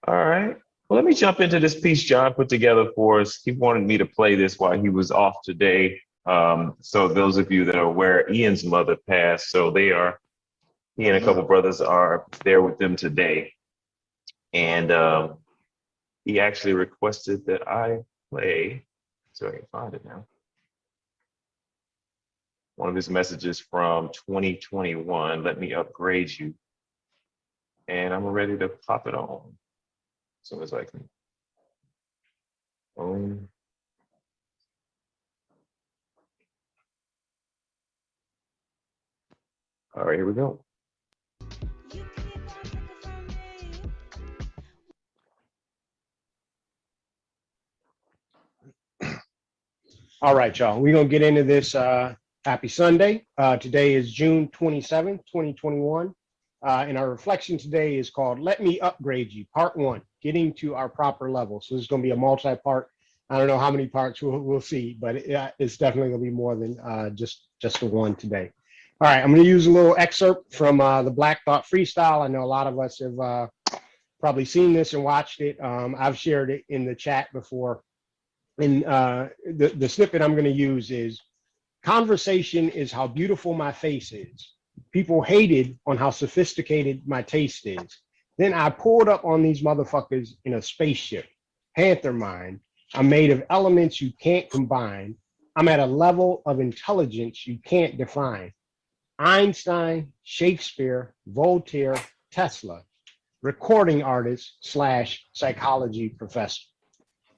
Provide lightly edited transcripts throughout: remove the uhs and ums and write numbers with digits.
All right. Well, let me jump into this piece John put together for us. He wanted me to play this while he was off today. So those of you that are aware, Ian's mother passed. So he and a couple brothers are there with them today. And he actually requested that I play, so I can find it now. One of his messages from 2021, let me upgrade you. And I'm ready to pop it on as soon as I can. Boom. All right, here we go. All right, y'all. We're going to get into this. Happy Sunday. Today is June 27th, 2021. And our reflection today is called Let Me Upgrade You, Part 1, Getting to Our Proper Level. So this is going to be a multi-part. I don't know how many parts we'll see, but it's definitely going to be more than just the one today. All right, I'm going to use a little excerpt from the Black Thought Freestyle. I know a lot of us have probably seen this and watched it. I've shared it in the chat before. And the snippet I'm going to use is, conversation is how beautiful my face is. People hated on how sophisticated my taste is. Then I pulled up on these motherfuckers in a spaceship. Panther mind. I'm made of elements you can't combine. I'm at a level of intelligence you can't define. Einstein, Shakespeare, Voltaire, Tesla, recording artist / psychology professor.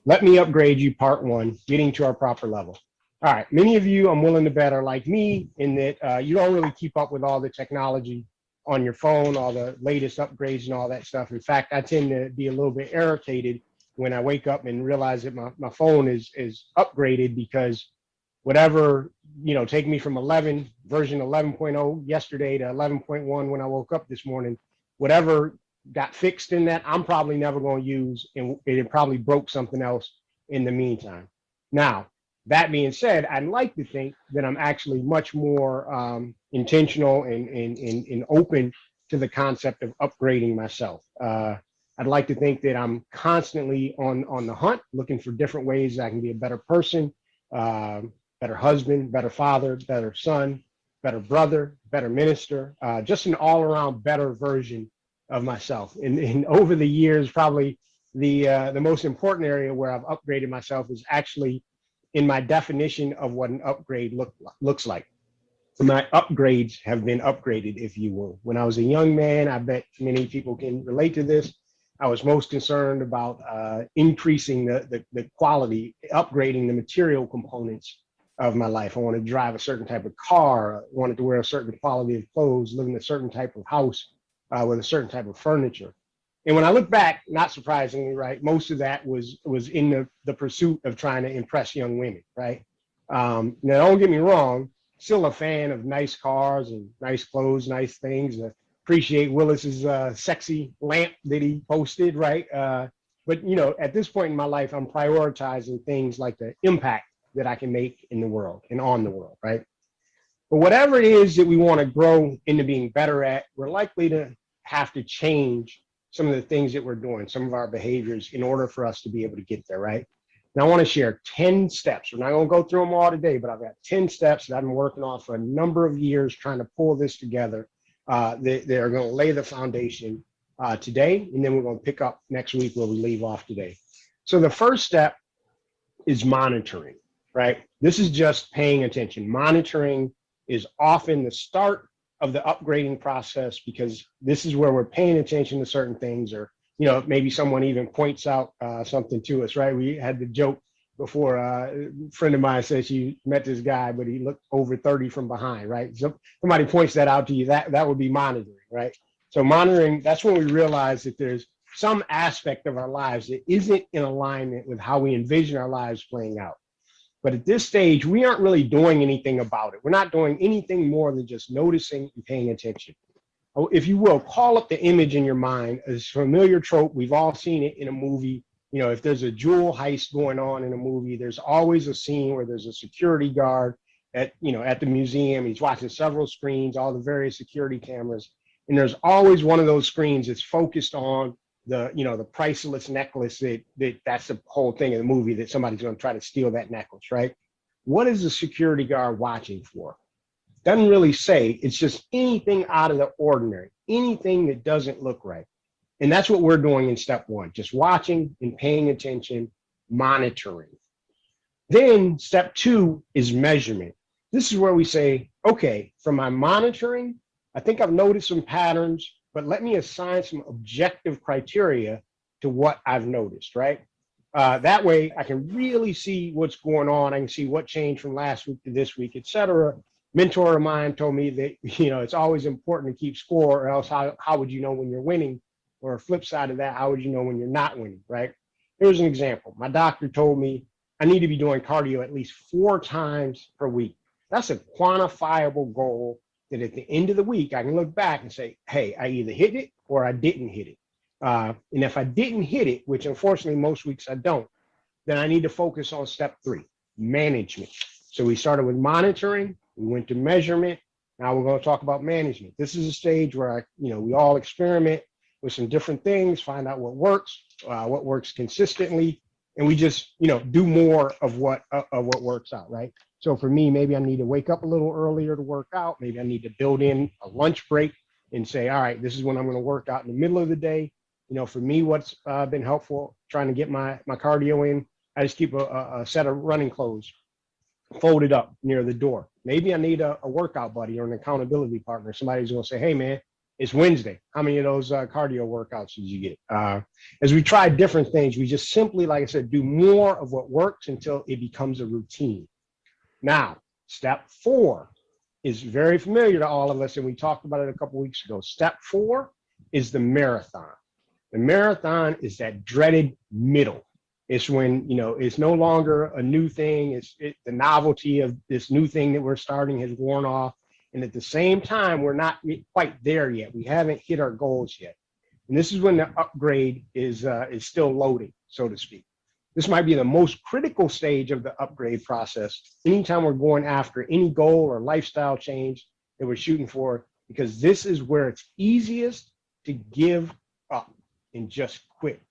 Let me upgrade you, part 1, getting to our proper level. All right, many of you, I'm willing to bet, are like me in that you don't really keep up with all the technology on your phone, all the latest upgrades and all that stuff. In fact, I tend to be a little bit irritated when I wake up and realize that my phone is upgraded, because whatever, take me from version 11.0 yesterday to 11.1 when I woke up this morning, whatever got fixed in that, I'm probably never going to use, and it probably broke something else in the meantime. Now, that being said, I'd like to think that I'm actually much more intentional and open to the concept of upgrading myself. I'd like to think that I'm constantly on the hunt, looking for different ways I can be a better person, better husband, better father, better son, better brother, better minister, just an all-around better version of myself. And over the years, probably the most important area where I've upgraded myself is actually in my definition of what an upgrade looks like. My upgrades have been upgraded, if you will. When I was a young man, I bet many people can relate to this. I was most concerned about increasing the quality, upgrading the material components of my life. I wanted to drive a certain type of car, I wanted to wear a certain quality of clothes, live in a certain type of house with a certain type of furniture. And when I look back, not surprisingly, right, most of that was in the pursuit of trying to impress young women, right? Now, don't get me wrong, still a fan of nice cars and nice clothes, nice things. Appreciate Willis's sexy lamp that he posted, right? But, at this point in my life, I'm prioritizing things like the impact that I can make in the world and on the world, right? But whatever it is that we want to grow into being better at, we're likely to have to change some of the things that we're doing, some of our behaviors, in order for us to be able to get there, right? Now, I want to share 10 steps. We're not going to go through them all today, but I've got 10 steps that I've been working on for a number of years, trying to pull this together. They are going to lay the foundation today, and then we're going to pick up next week where we leave off today. So the first step is monitoring, right? This is just paying attention. Monitoring is often the start of the upgrading process, because this is where we're paying attention to certain things, or maybe someone even points out something to us, right? We had the joke before, a friend of mine said she met this guy, but he looked over 30 from behind, right? So somebody points that out to you, that would be monitoring, right? So monitoring, that's when we realize that there's some aspect of our lives that isn't in alignment with how we envision our lives playing out. But at this stage, we aren't really doing anything about it. We're not doing anything more than just noticing and paying attention. If you will, call up the image in your mind, a familiar trope. We've all seen it in a movie. If there's a jewel heist going on in a movie, there's always a scene where there's a security guard at the museum. He's watching several screens, all the various security cameras. And there's always one of those screens that's focused on the priceless necklace that's the whole thing in the movie, that somebody's going to try to steal that necklace, right? What is the security guard watching for? Doesn't really say. It's just anything out of the ordinary, anything that doesn't look right. And that's what we're doing in step one, just watching and paying attention, monitoring. Then step two is measurement. This is where we say, okay, from my monitoring, I think I've noticed some patterns, but let me assign some objective criteria to what I've noticed, right? That way I can really see what's going on. I can see what changed from last week to this week, et cetera. Mentor of mine told me that, it's always important to keep score, or else how would you know when you're winning? Or a flip side of that, how would you know when you're not winning, right? Here's an example. My doctor told me I need to be doing cardio at least 4 times per week. That's a quantifiable goal that at the end of the week, I can look back and say, hey, I either hit it or I didn't hit it. And if I didn't hit it, which unfortunately most weeks I don't, then I need to focus on step 3, management. So we started with monitoring, we went to measurement. Now we're going to talk about management. This is a stage where we all experiment with some different things, find out what works consistently, and we just do more of what works out, right? So for me, maybe I need to wake up a little earlier to work out. Maybe I need to build in a lunch break and say, all right, this is when I'm going to work out in the middle of the day. For me, what's been helpful trying to get my cardio in, I just keep a set of running clothes folded up near the door. Maybe I need a workout buddy or an accountability partner. Somebody's going to say, hey, man, it's Wednesday. How many of those cardio workouts did you get? As we try different things, we just simply, like I said, do more of what works until it becomes a routine. Now, step 4 is very familiar to all of us, and we talked about it a couple weeks ago. Step 4 is the marathon. The marathon is that dreaded middle. It's when, it's no longer a new thing. The novelty of this new thing that we're starting has worn off. And at the same time, we're not quite there yet. We haven't hit our goals yet. And this is when the upgrade is still loading, so to speak. This might be the most critical stage of the upgrade process. Anytime we're going after any goal or lifestyle change that we're shooting for, because this is where it's easiest to give up and just quit.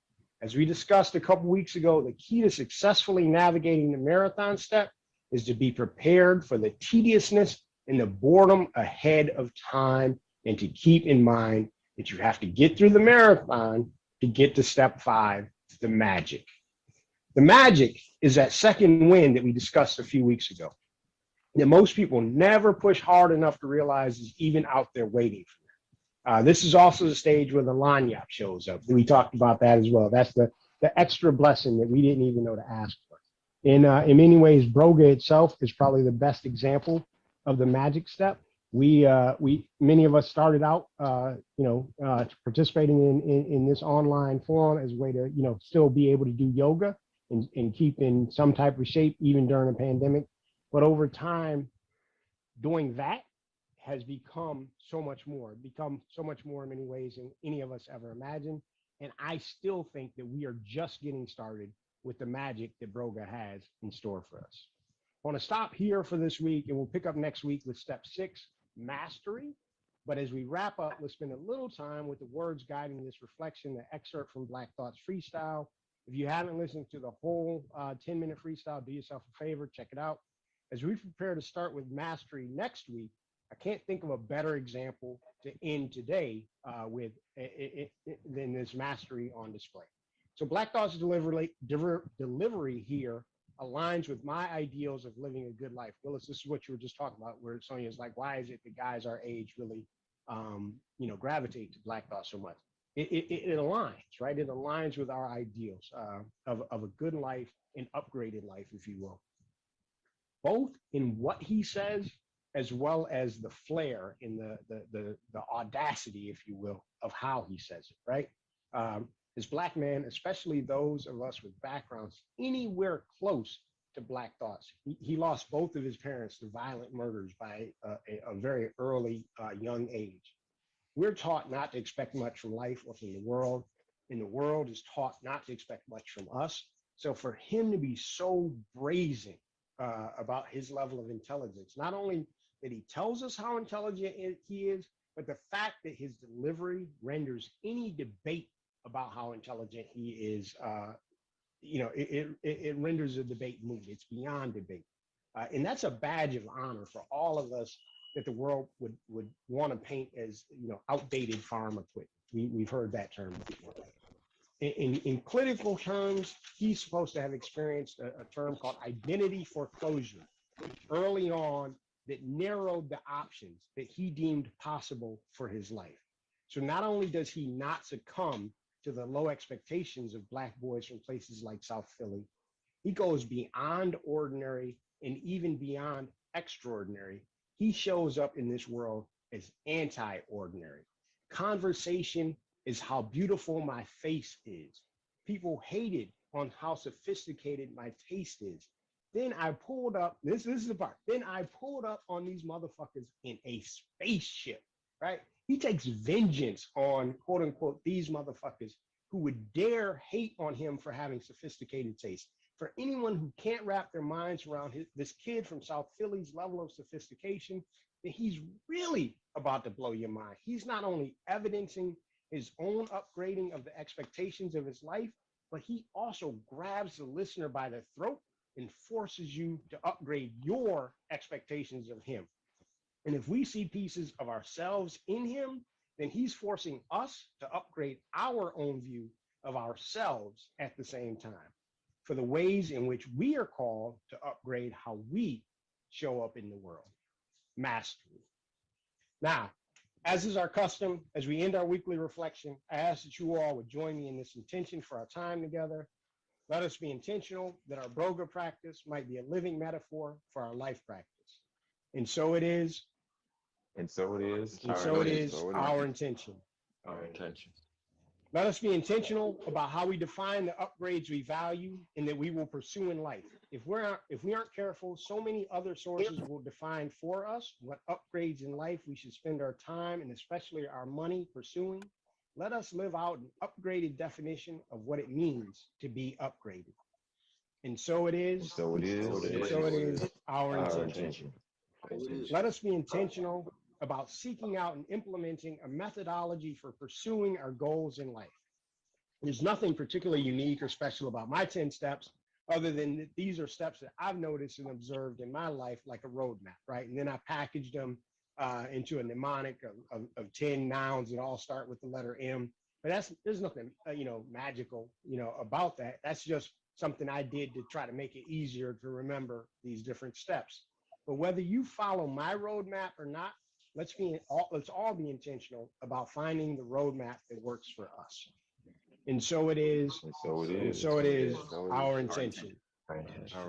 As we discussed a couple weeks ago, the key to successfully navigating the marathon step is to be prepared for the tediousness and the boredom ahead of time, and to keep in mind that you have to get through the marathon to get to step 5, the magic. The magic is that second win that we discussed a few weeks ago, that most people never push hard enough to realize is even out there waiting for them. This is also the stage where the lanyap shows up. We talked about that as well. That's the extra blessing that we didn't even know to ask for. In many ways, Broga itself is probably the best example of the magic step. We many of us started out, participating in this online forum as a way to, still be able to do yoga and keep in some type of shape even during a pandemic. But over time, doing that has become so much more in many ways than any of us ever imagined. And I still think that we are just getting started with the magic that Broga has in store for us. I want to stop here for this week, and we'll pick up next week with step 6, mastery. But as we wrap up, let's spend a little time with the words guiding this reflection, the excerpt from Black Thought's freestyle. If you haven't listened to the whole 10-minute freestyle, do yourself a favor, check it out. As we prepare to start with mastery next week, I can't think of a better example to end today with than this mastery on display. So Black Thought's delivery here aligns with my ideals of living a good life. Willis, this is what you were just talking about, where Sonia's like, why is it that guys our age really, gravitate to Black Thought so much? It aligns, right? It aligns with our ideals of a good life, an upgraded life, if you will. Both in what he says, as well as the flair in the audacity, if you will, of how he says it, right? As Black men, especially those of us with backgrounds anywhere close to Black Thoughts, he lost both of his parents to violent murders by a very early, young age. We're taught not to expect much from life or from the world, and the world is taught not to expect much from us. So for him to be so brazen about his level of intelligence, not only that he tells us how intelligent he is, but the fact that his delivery renders any debate about how intelligent he is, it renders the debate moot. It's beyond debate. And that's a badge of honor for all of us that the world would want to paint as, outdated farm equipment. We've heard that term before. In clinical terms, he's supposed to have experienced a term called identity foreclosure early on that narrowed the options that he deemed possible for his life. So not only does he not succumb to the low expectations of Black boys from places like South Philly, he goes beyond ordinary and even beyond extraordinary. He shows up in this world as anti-ordinary. Conversation is how beautiful my face is. People hated on how sophisticated my taste is. Then I pulled up, this is the part, then I pulled up on these motherfuckers in a spaceship, right? He takes vengeance on, quote unquote, these motherfuckers who would dare hate on him for having sophisticated taste. For anyone who can't wrap their minds around this kid from South Philly's level of sophistication, that he's really about to blow your mind. He's not only evidencing his own upgrading of the expectations of his life, but he also grabs the listener by the throat and forces you to upgrade your expectations of him. And if we see pieces of ourselves in him, then he's forcing us to upgrade our own view of ourselves at the same time for the ways in which we are called to upgrade how we show up in the world. Mastery. Now, as is our custom, as we end our weekly reflection, I ask that you all would join me in this intention for our time together. Let us be intentional that our Broga practice might be a living metaphor for our life practice. And so it is. And so it is. And so it is our intention. Our intention. Let us be intentional about how we define the upgrades we value and that we will pursue in life. If we aren't careful, so many other sources will define for us what upgrades in life we should spend our time and especially our money pursuing. Let us live out an upgraded definition of what it means to be upgraded. And so it is. So it is. So it is our intention. Let us be intentional about seeking out and implementing a methodology for pursuing our goals in life. There's nothing particularly unique or special about my 10 steps, other than that these are steps that I've noticed and observed in my life like a roadmap, right? And then I packaged them into a mnemonic of 10 nouns that all start with the letter M. But there's nothing, magical, about that. That's just something I did to try to make it easier to remember these different steps. But whether you follow my roadmap or not, let's all be intentional about finding the roadmap that works for us. And so it is. And so it is. And so it is our intention.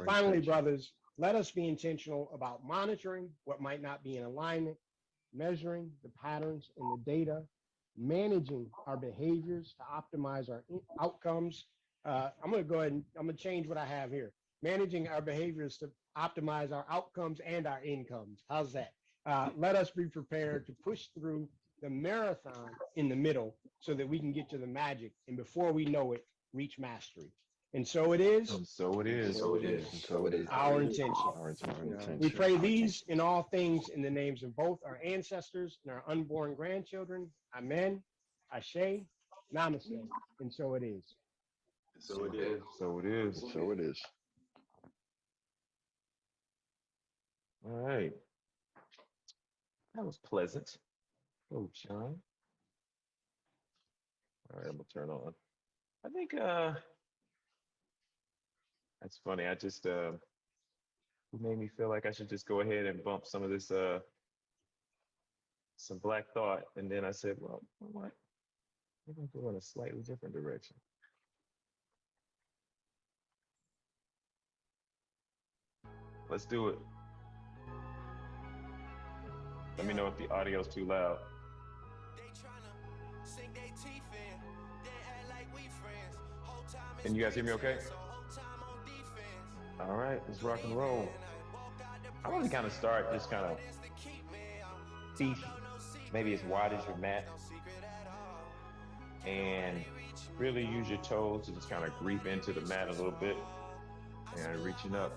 Finally, brothers, let us be intentional about monitoring what might not be in alignment, measuring the patterns in the data, managing our behaviors to optimize our outcomes. I'm going to go ahead and I'm going to change what I have here. Managing our behaviors to optimize our outcomes and our incomes. How's that? Let us be prepared to push through the marathon in the middle so that we can get to the magic. And before we know it, reach mastery. And so it is. And so it is. So it is. So it is. Our intention. We pray these in all things in the names of both our ancestors and our unborn grandchildren. Amen. Ashe. Namaste. And so it is. So it is. So it is. So it is. All right. That was pleasant. Oh, John. All right, I'm gonna turn on. I think that's funny. I just who made me feel like I should just go ahead and bump some of this some Black Thought, and then I said, well, you know what? We're gonna go in a slightly different direction. Let's do it. Let me know if the audio's too loud. Can you guys hear me okay? All right, let's rock and roll. I want to kind of start just kind of feet, maybe as wide as your mat, and really use your toes to just kind of grip into the mat a little bit, and reaching up,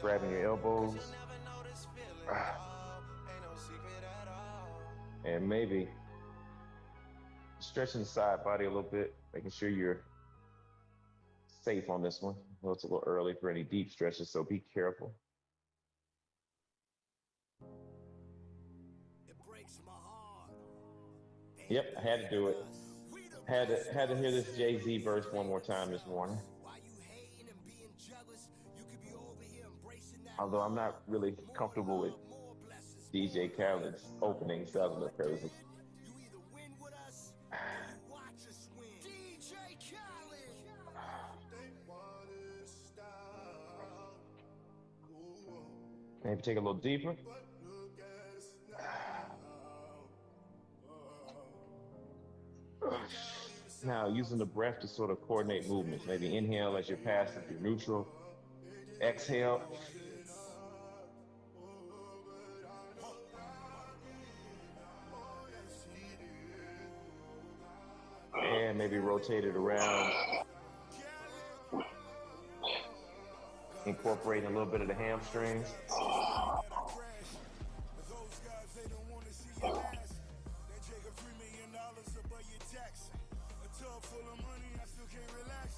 grabbing your elbows, and maybe stretching the side body a little bit. Making sure you're safe on this one. Well, it's a little early for any deep stretches, so be careful. It breaks my heart. Yep, I had to do it. Had to hear this Jay-Z verse one more time this morning. Although I'm not really comfortable with DJ Khaled's opening sounding so crazy. You either win with us or you watch us win. DJ Khaled. They want to stop. Maybe take a little deeper. But look at us now. Now, using the breath to sort of coordinate movements. Maybe inhale as you're passing through neutral. Exhale. And maybe rotate it around. Incorporating a little bit of the hamstrings.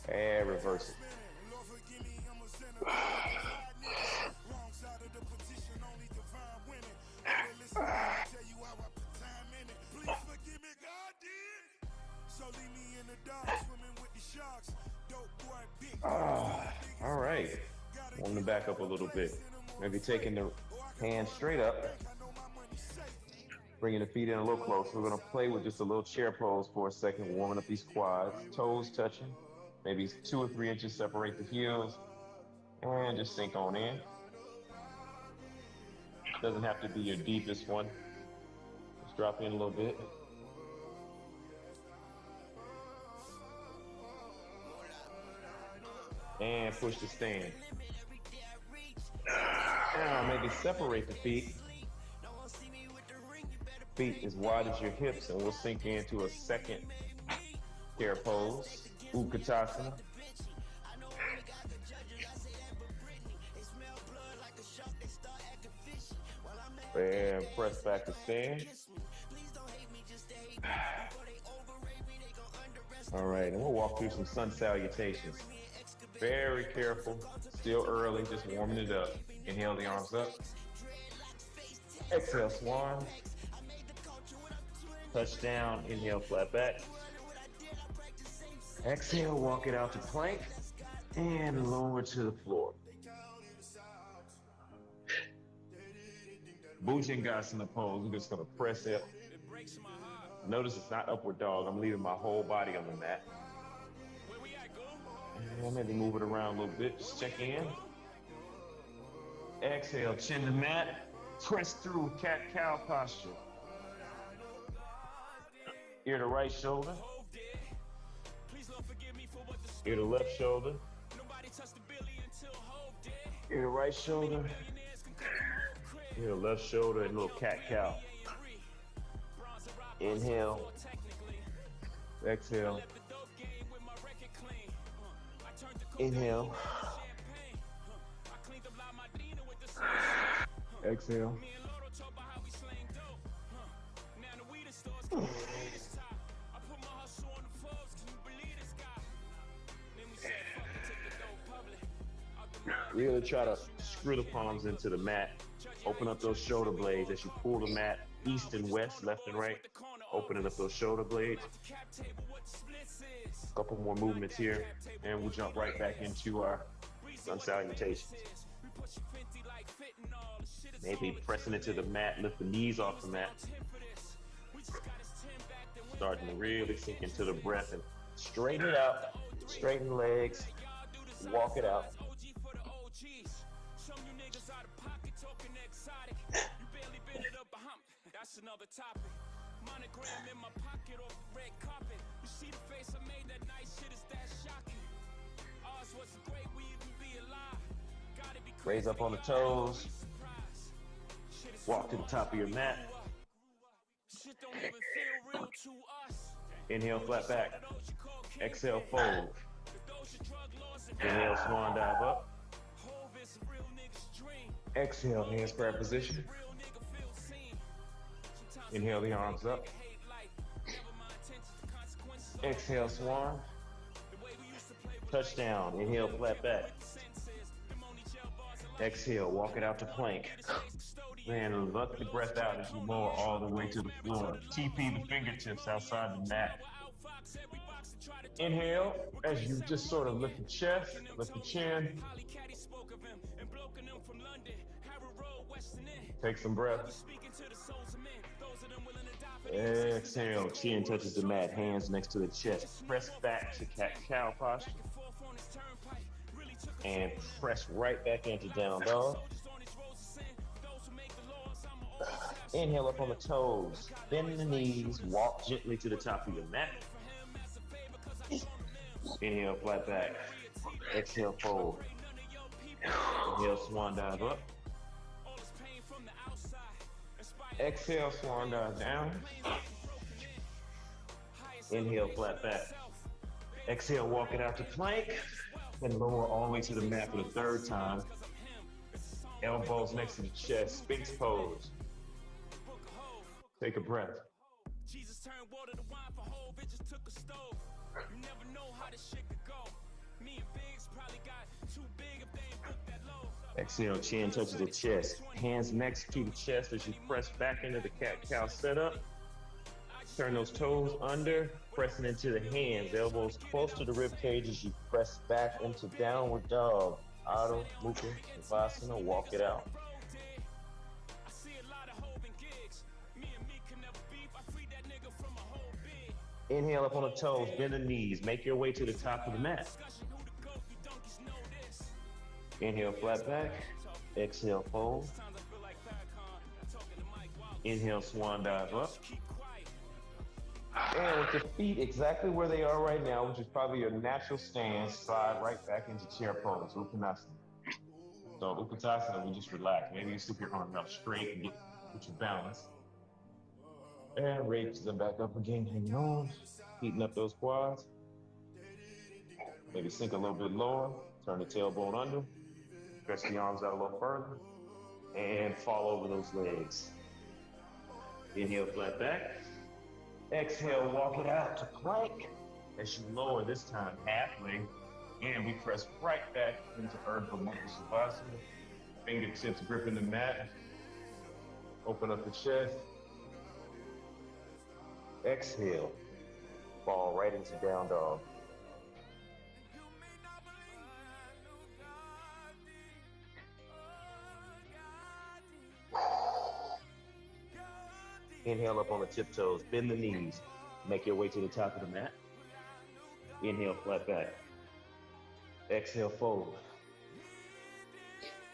And reverse it. All right. Warm the back up a little bit. Maybe taking the hands straight up. Bringing the feet in a little closer. We're going to play with just a little chair pose for a second, warming up these quads, toes touching. Maybe 2 or 3 inches separate the heels. And just sink on in. Doesn't have to be your deepest one. Just drop in a little bit. And push to stand. Now maybe separate the feet. Feet as wide as your hips, and we'll sink into a second chair pose, Utkatasana. And press back to stand. All right, and we'll walk through some sun salutations. Very careful, still early, just warming it up. Inhale the arms up. Exhale, swan. Touchdown, inhale, flat back. Exhale, walk it out to plank. And lower to the floor. Bhujangasana pose, we're just gonna press it. Notice it's not upward dog, I'm leaving my whole body on the mat. And maybe move it around a little bit, just check in. Exhale, chin to mat. Press through cat-cow posture. Ear to right shoulder. Ear to left shoulder. Ear to right shoulder. Ear to left shoulder and a little cat-cow. Inhale. Exhale. Inhale. Exhale. Really try to screw the palms into the mat. Open up those shoulder blades as you pull the mat east and west, left and right. Opening up those shoulder blades. A couple more movements here, and we'll jump right back into our sun salutations. Maybe pressing into the mat, lift the knees off the mat. Starting to really sink into the breath and straighten it out. Straighten the legs. Walk it out. That's another topic. Monogram in my pocket off the red carpet. You see the face I made that night, shit is that shocking. Ours wasn't great, we even be alive. Gotta be raise up on the toes. Walk to the top of your mat. Shit don't even feel real to us. Inhale, flat back. Exhale, fold. Inhale, swan dive up. Exhale, hands prayer position. Inhale the arms up. Exhale, swan. Touchdown. Inhale, flat back. Exhale, walk it out to plank. Man, let the breath out as you lower all the way to the floor. TP the fingertips outside the mat. Inhale as you just sort of lift the chest, lift the chin. Take some breath. Exhale, chin touches the mat, hands next to the chest. Press back to cat-cow posture. And press right back into down dog. Inhale up on the toes, bend the knees, walk gently to the top of your mat. Inhale, flat back. Exhale, fold. Inhale, swan dive up. Exhale, swan dive down. Inhale, flat back. Exhale, walk it out to plank. And lower all the way to the mat for the third time. Elbows next to the chest, Sphinx pose. Take a breath. Jesus turned water to wine for whole bitches took a stove. You never know how this shit could go. Me and Biggs probably got too big if they ain't booked that low. Exhale, chin touches the chest. Hands next to the chest as you press back into the cat-cow setup. Turn those toes under, pressing into the hands, elbows close to the rib cage as you press back into downward dog. Adho Mukha Savasana, walk it out. Inhale up on the toes, bend the knees, make your way to the top of the mat. Inhale, flat back. Exhale, fold. Inhale, swan dive up. And with your feet exactly where they are right now, which is probably your natural stance, slide right back into chair pose, Uttanasana. So Uttanasana, we just relax. Maybe you slip your arms out straight and get your balance. And raise them back up again, hanging on, heating up those quads. Maybe sink a little bit lower, turn the tailbone under, stretch the arms out a little further, and fall over those legs. Inhale, flat back. Exhale, walk it out to plank. As you lower this time halfway, and we press right back into Urdhva Mukha Savasana. Fingertips gripping the mat. Open up the chest. Exhale, fall right into down dog. Inhale up on the tiptoes, bend the knees, make your way to the top of the mat. Inhale, flat back. Exhale, fold.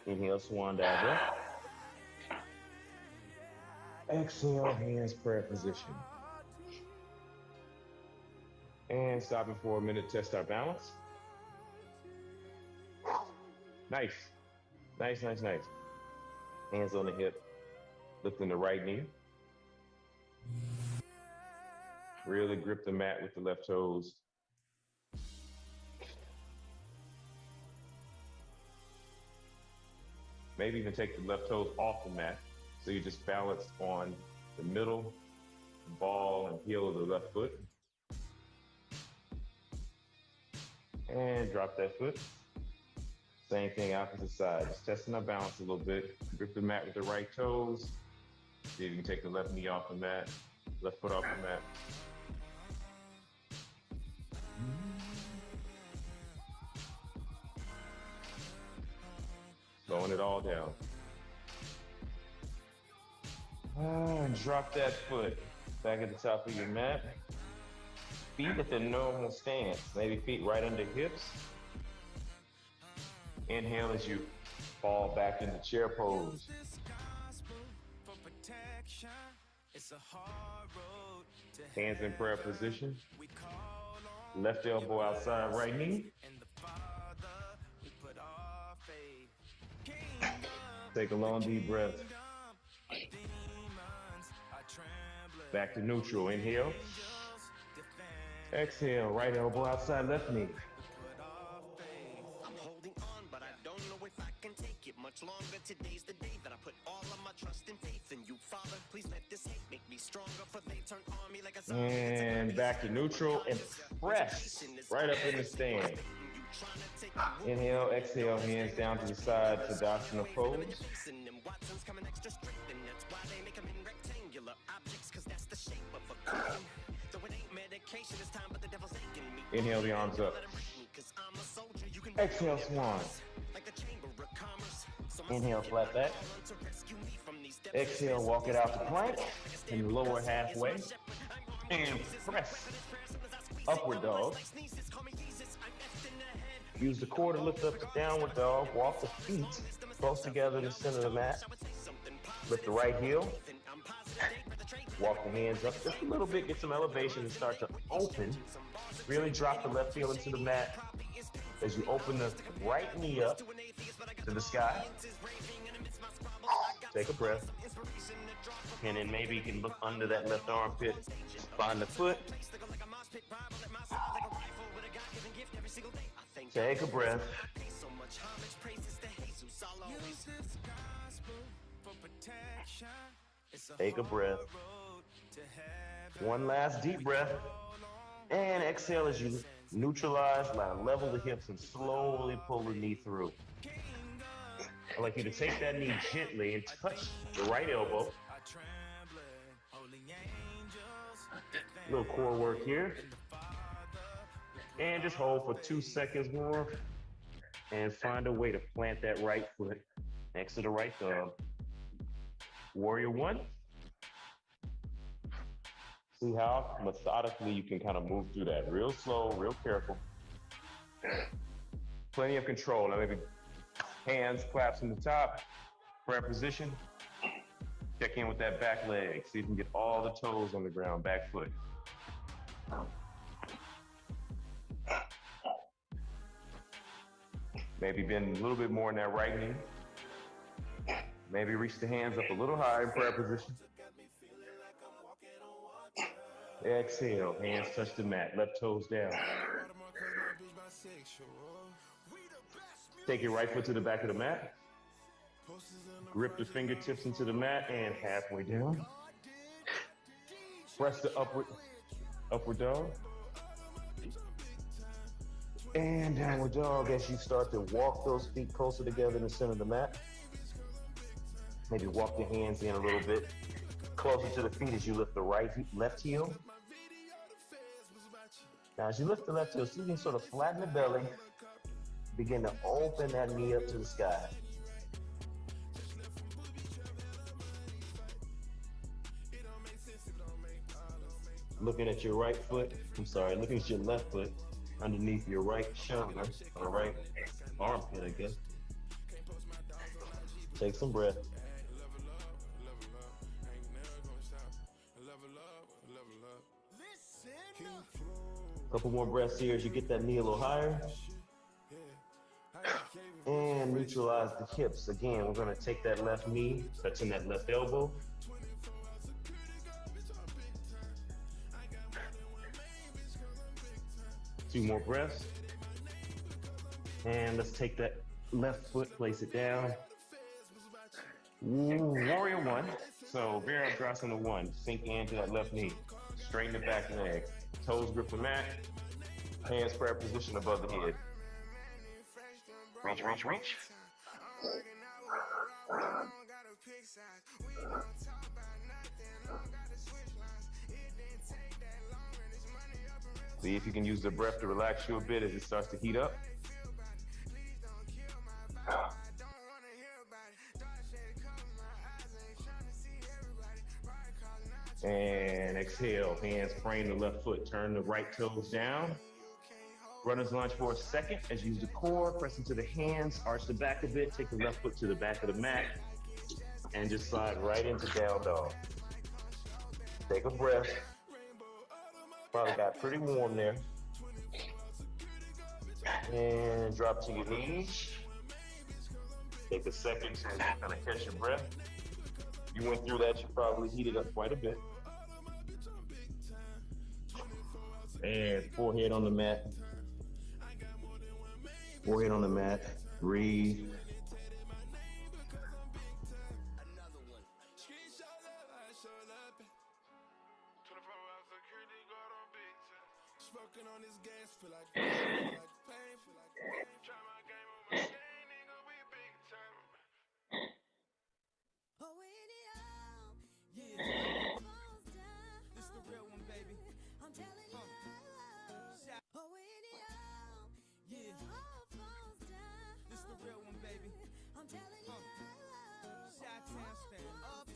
Inhale, swan dive up. Exhale, hands prayer position. And stopping for a minute, test our balance. Nice. Nice, nice, nice. Hands on the hip, lifting the right knee. Really grip the mat with the left toes. Maybe even take the left toes off the mat so you just balance on the middle, ball, and heel of the left foot. And drop that foot. Same thing, opposite side. Just testing our balance a little bit. Grip the mat with the right toes. See if you can take the left knee off the mat, left foot off the mat. Slowing it all down. And drop that foot back at the top of your mat. Feet at the normal stance. Maybe feet right under hips. Inhale as you fall back into chair pose. Hands in prayer position. Left elbow outside right knee. Take a long deep breath. Back to neutral. Inhale. Exhale. Right elbow outside left knee. much longer. Today's the day that I put all of my trust and faith in you, Father. Please let this hate make me stronger, for they turn on me like a zombie. And back to neutral and press right up in the stand. Inhale, exhale, hands down to the side, Tadasana pose. Inhale the arms up. Exhale, swan. Inhale, flat back. Exhale, walk it out to plank and lower halfway. And press. Upward dog. Use the core to lift up the downward dog. Walk the feet close together in the center of the mat. Lift the right heel. Walk the hands up just a little bit. Get some elevation and start to open. Really drop the left heel into the mat as you open the right knee up to the sky. Take a breath. And then maybe you can look under that left armpit. Find the foot. Take a breath. Take a breath. One last deep breath. And exhale as you neutralize, level the hips and slowly pull the knee through. I'd like you to take that knee gently and touch the right elbow. A little core work here. And just hold for 2 seconds more. And find a way to plant that right foot next to the right thumb. Warrior one. See how methodically you can kind of move through that. Real slow, real careful. Plenty of control. Now maybe hands, claps from the top. Prayer position. Check in with that back leg. See if you can get all the toes on the ground, back foot. Maybe bend a little bit more in that right knee. Maybe reach the hands up a little higher in prayer position. Exhale, hands touch the mat, left toes down. Take your right foot to the back of the mat. Grip the fingertips into the mat and halfway down. Press the upward dog. And downward dog as you start to walk those feet closer together in the center of the mat. Maybe walk your hands in a little bit closer to the feet as you lift the left heel. Now as you lift the left heel, so you can sort of flatten the belly, begin to open that knee up to the sky. Looking at your right foot, looking at your left foot underneath your right shoulder, or right armpit, I guess. Take some breath. Couple more breaths here as you get that knee a little higher. And neutralize the hips. Again, we're gonna take that left knee, touching that left elbow. Two more breaths. And let's take that left foot, place it down. Warrior one. So Virabhadrasana one. Sink into that left knee. Straighten the back leg. Toes grip the mat. Hands prayer position above the head. Reach, reach, reach. See if you can use the breath to relax you a bit as it starts to heat up. And exhale, hands frame the left foot. Turn the right toes down. Runner's lunge for a second as you use the core, press into the hands, arch the back a bit, take the left foot to the back of the mat, and just slide right into down dog. Take a breath. Probably got pretty warm there. And drop to your knees. Take a second to kind of catch your breath. You went through that, you probably heated up quite a bit. And forehead on the mat. Forehead on the mat. Breathe. this gas, feel like the pain, feel like the pain, feel like the pain. Try my game on my chain, nigga, we big time. Oh, anyhow, Yeah, falls down. this the real one, baby. I'm telling you. Shout- Oh, anyhow, Yeah, falls down. this the real one, baby. I'm telling you. Chi-town stand up,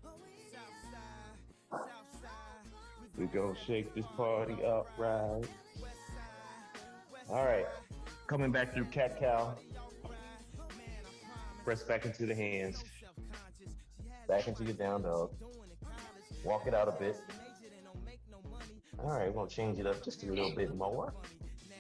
Oh, south side, south side. We gonna shake this party up, right? West side, west All right, coming back through cat cow. side, man, I promise. Press back into the hands, Self-conscious. She has back into your down dog. doing in college. Walk it out a bit. Majored and don't make no money. All right, we're gonna change it up just a little bit more. Funny. Now,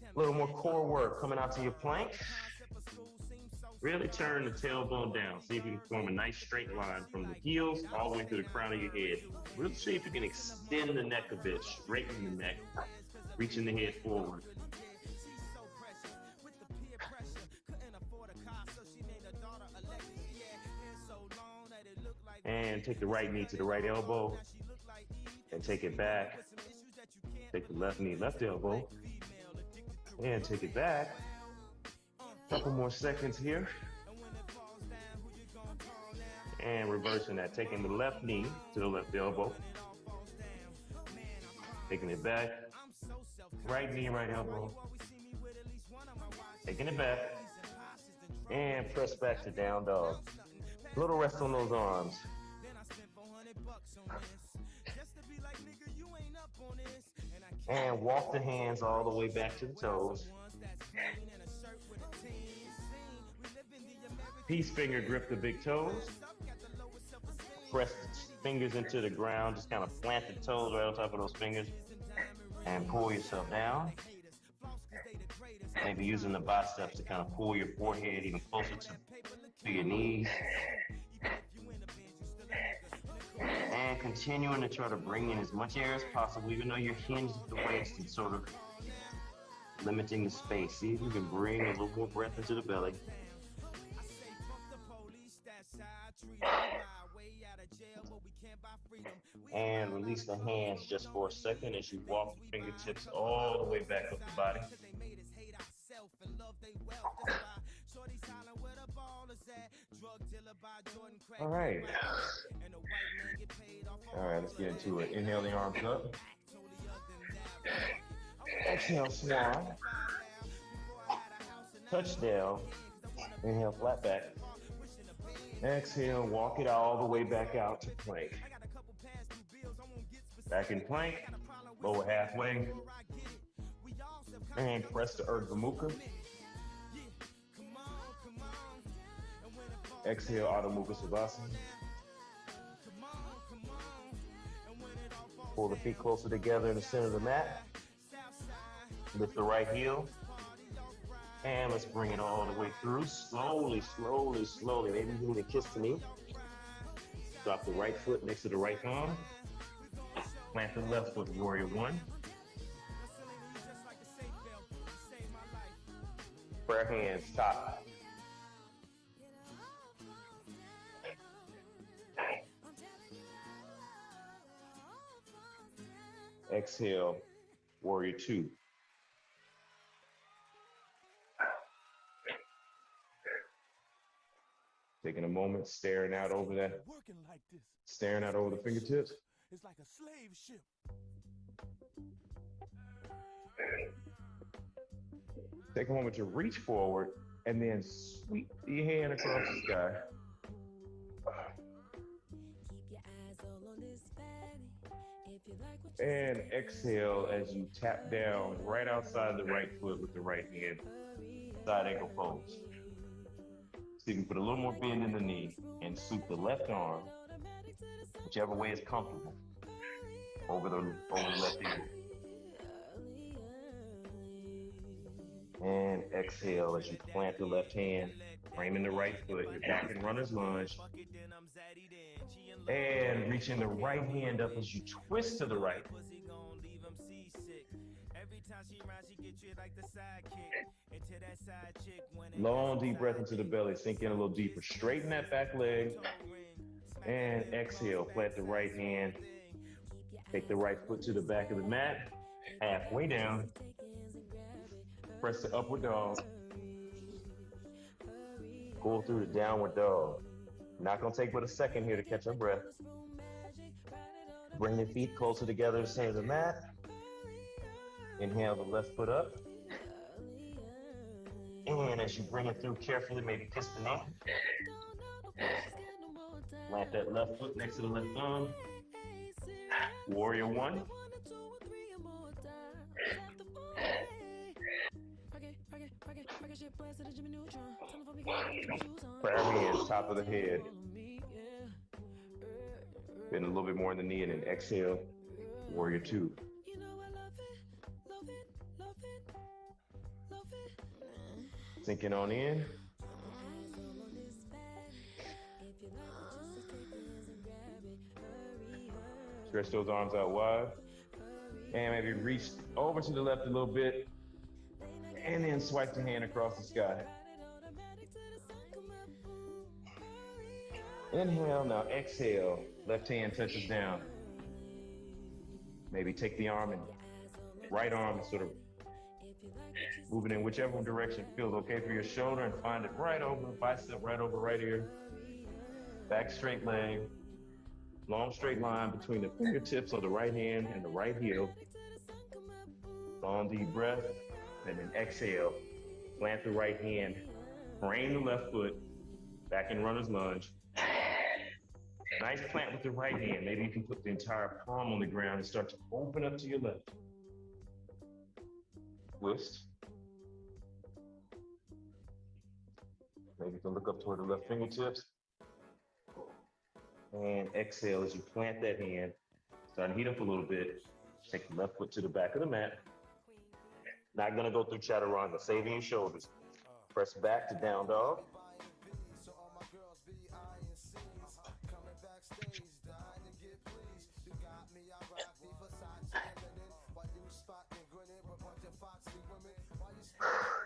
tell A me little more core work coming out to your plank. concept of school seems so Really turn the tailbone down. See if you can form a nice straight line from the heels all the way to the crown of your head. Really see if you can extend the neck a bit, straighten the neck, reaching the head forward. She's so precious with the peer pressure. Couldn't afford a car, so she named her daughter Alexis. She had hair so long that it looked like. And take the right knee to the right elbow Now she look like Eve. and take it back. With some issues that you can't Take the left knee, left elbow, female addicted to and take it back. Couple more seconds here. and when it falls down, who you gonna call now? And reversing that, taking the left knee to the left elbow, When it all falls down, man, I promise. taking it back, I'm so self-conscious. right knee, right You elbow, always see me with at least one of my watches. taking it back, These imposters done drunk and press back to down dog. nothing. Little rest on those arms. Then I spent $400 on this. Just to be like, nigga, you ain't up on this. And I can't And walk the hands all the way back to the toes. ones that's clean in a shirt with a team scene. We live in the American Peace finger grip the big toes. Up, got the lowest self-esteem. Press the fingers into the ground. Just kind of plant the toes right on top of those fingers. And pull yourself down. Haters, floss 'cause they the greatest. Maybe using the biceps to kind of pull your forehead even closer to your knees. Even if you in a band, you still a nigga. And continuing to try to bring in as much air as possible, even though you're hinged at the waist and sort of limiting the space. See if you can bring a little more breath into the belly. I say fuck the police, that's how I treat them. My way out of jail, but we can't buy freedom. We And release the hands just for a second as you walk the fingertips all the way back up the body. Cause they made us hate ourselves and love they wealth. That's why Shorty's hollering where the ballers at. Drug dealer by Jordan Craig. All right. And the white man get paid off. All right, let's get into it. Inhale the arms up. Totally other than that. Exhale, swan. Touchdown. Inhale, flat back. Exhale, walk it all the way back out to plank. I got a couple past due bills, I won't get specific. Back in plank, lower halfway, and press the Urdhva Mukha. Exhale, Adho Mukha Savasana. Pull the feet closer together in the center of the mat. Lift the right heel. And let's bring it all the way through. Slowly, slowly, slowly. Maybe you need a kiss the knee. Drop the right foot next to the right arm. Plant the left foot, warrior one. Prayer hands, top. Exhale, warrior two. Taking a moment, staring out over that, Working like this, staring out over the fingertips. it's like a slave ship. Take a moment to reach forward and then sweep your hand across the sky. Keep your eyes all on this fatty. If you like what And exhale as you tap down right outside the right foot with the right hand. Side ankle pose. So you can put a little more bend in the knee and sweep the left arm, whichever way is comfortable, over the left ear. And exhale as you plant the left hand, framing the right foot. You're back in runner's lunge. And reaching the right hand up as you twist to the right. Every time she runs, she get you like the sidekick. Into that side chick when it Long deep breath into the belly. Sink in a little deeper. Straighten that back leg. And exhale. Plant the right hand. Take the right foot to the back of the mat, halfway down. Press the upward dog. Go through the downward dog. Not gonna take but a second here to catch our breath. Bring your feet closer together to center the mat. Inhale the left foot up. And as you bring it through carefully, maybe kiss the knee. Plant that left foot next to the left thumb. Warrior one. Prayer hands, top of the head. Bend a little bit more in the knee and then exhale. Warrior two. Sinking on in. Stretch those arms out wide. And maybe reach over to the left a little bit. And then swipe the hand across the sky. Inhale, now exhale. Left hand touches down. Maybe take the arm and right arm and sort of move it in whichever direction feels okay for your shoulder and find it right over, bicep right over right ear. Back straight leg. Long straight line between the fingertips of the right hand and the right heel. Long deep breath, and then exhale. Plant the right hand. Frame the left foot. Back in runner's lunge. Nice plant with the right hand. Maybe you can put the entire palm on the ground and start to open up to your left. Twist. Maybe you can look up toward the left fingertips. And exhale as you plant that hand. Start to heat up a little bit. Take the left foot to the back of the mat. Not gonna go through chaturanga, saving your shoulders. Press back to down dog.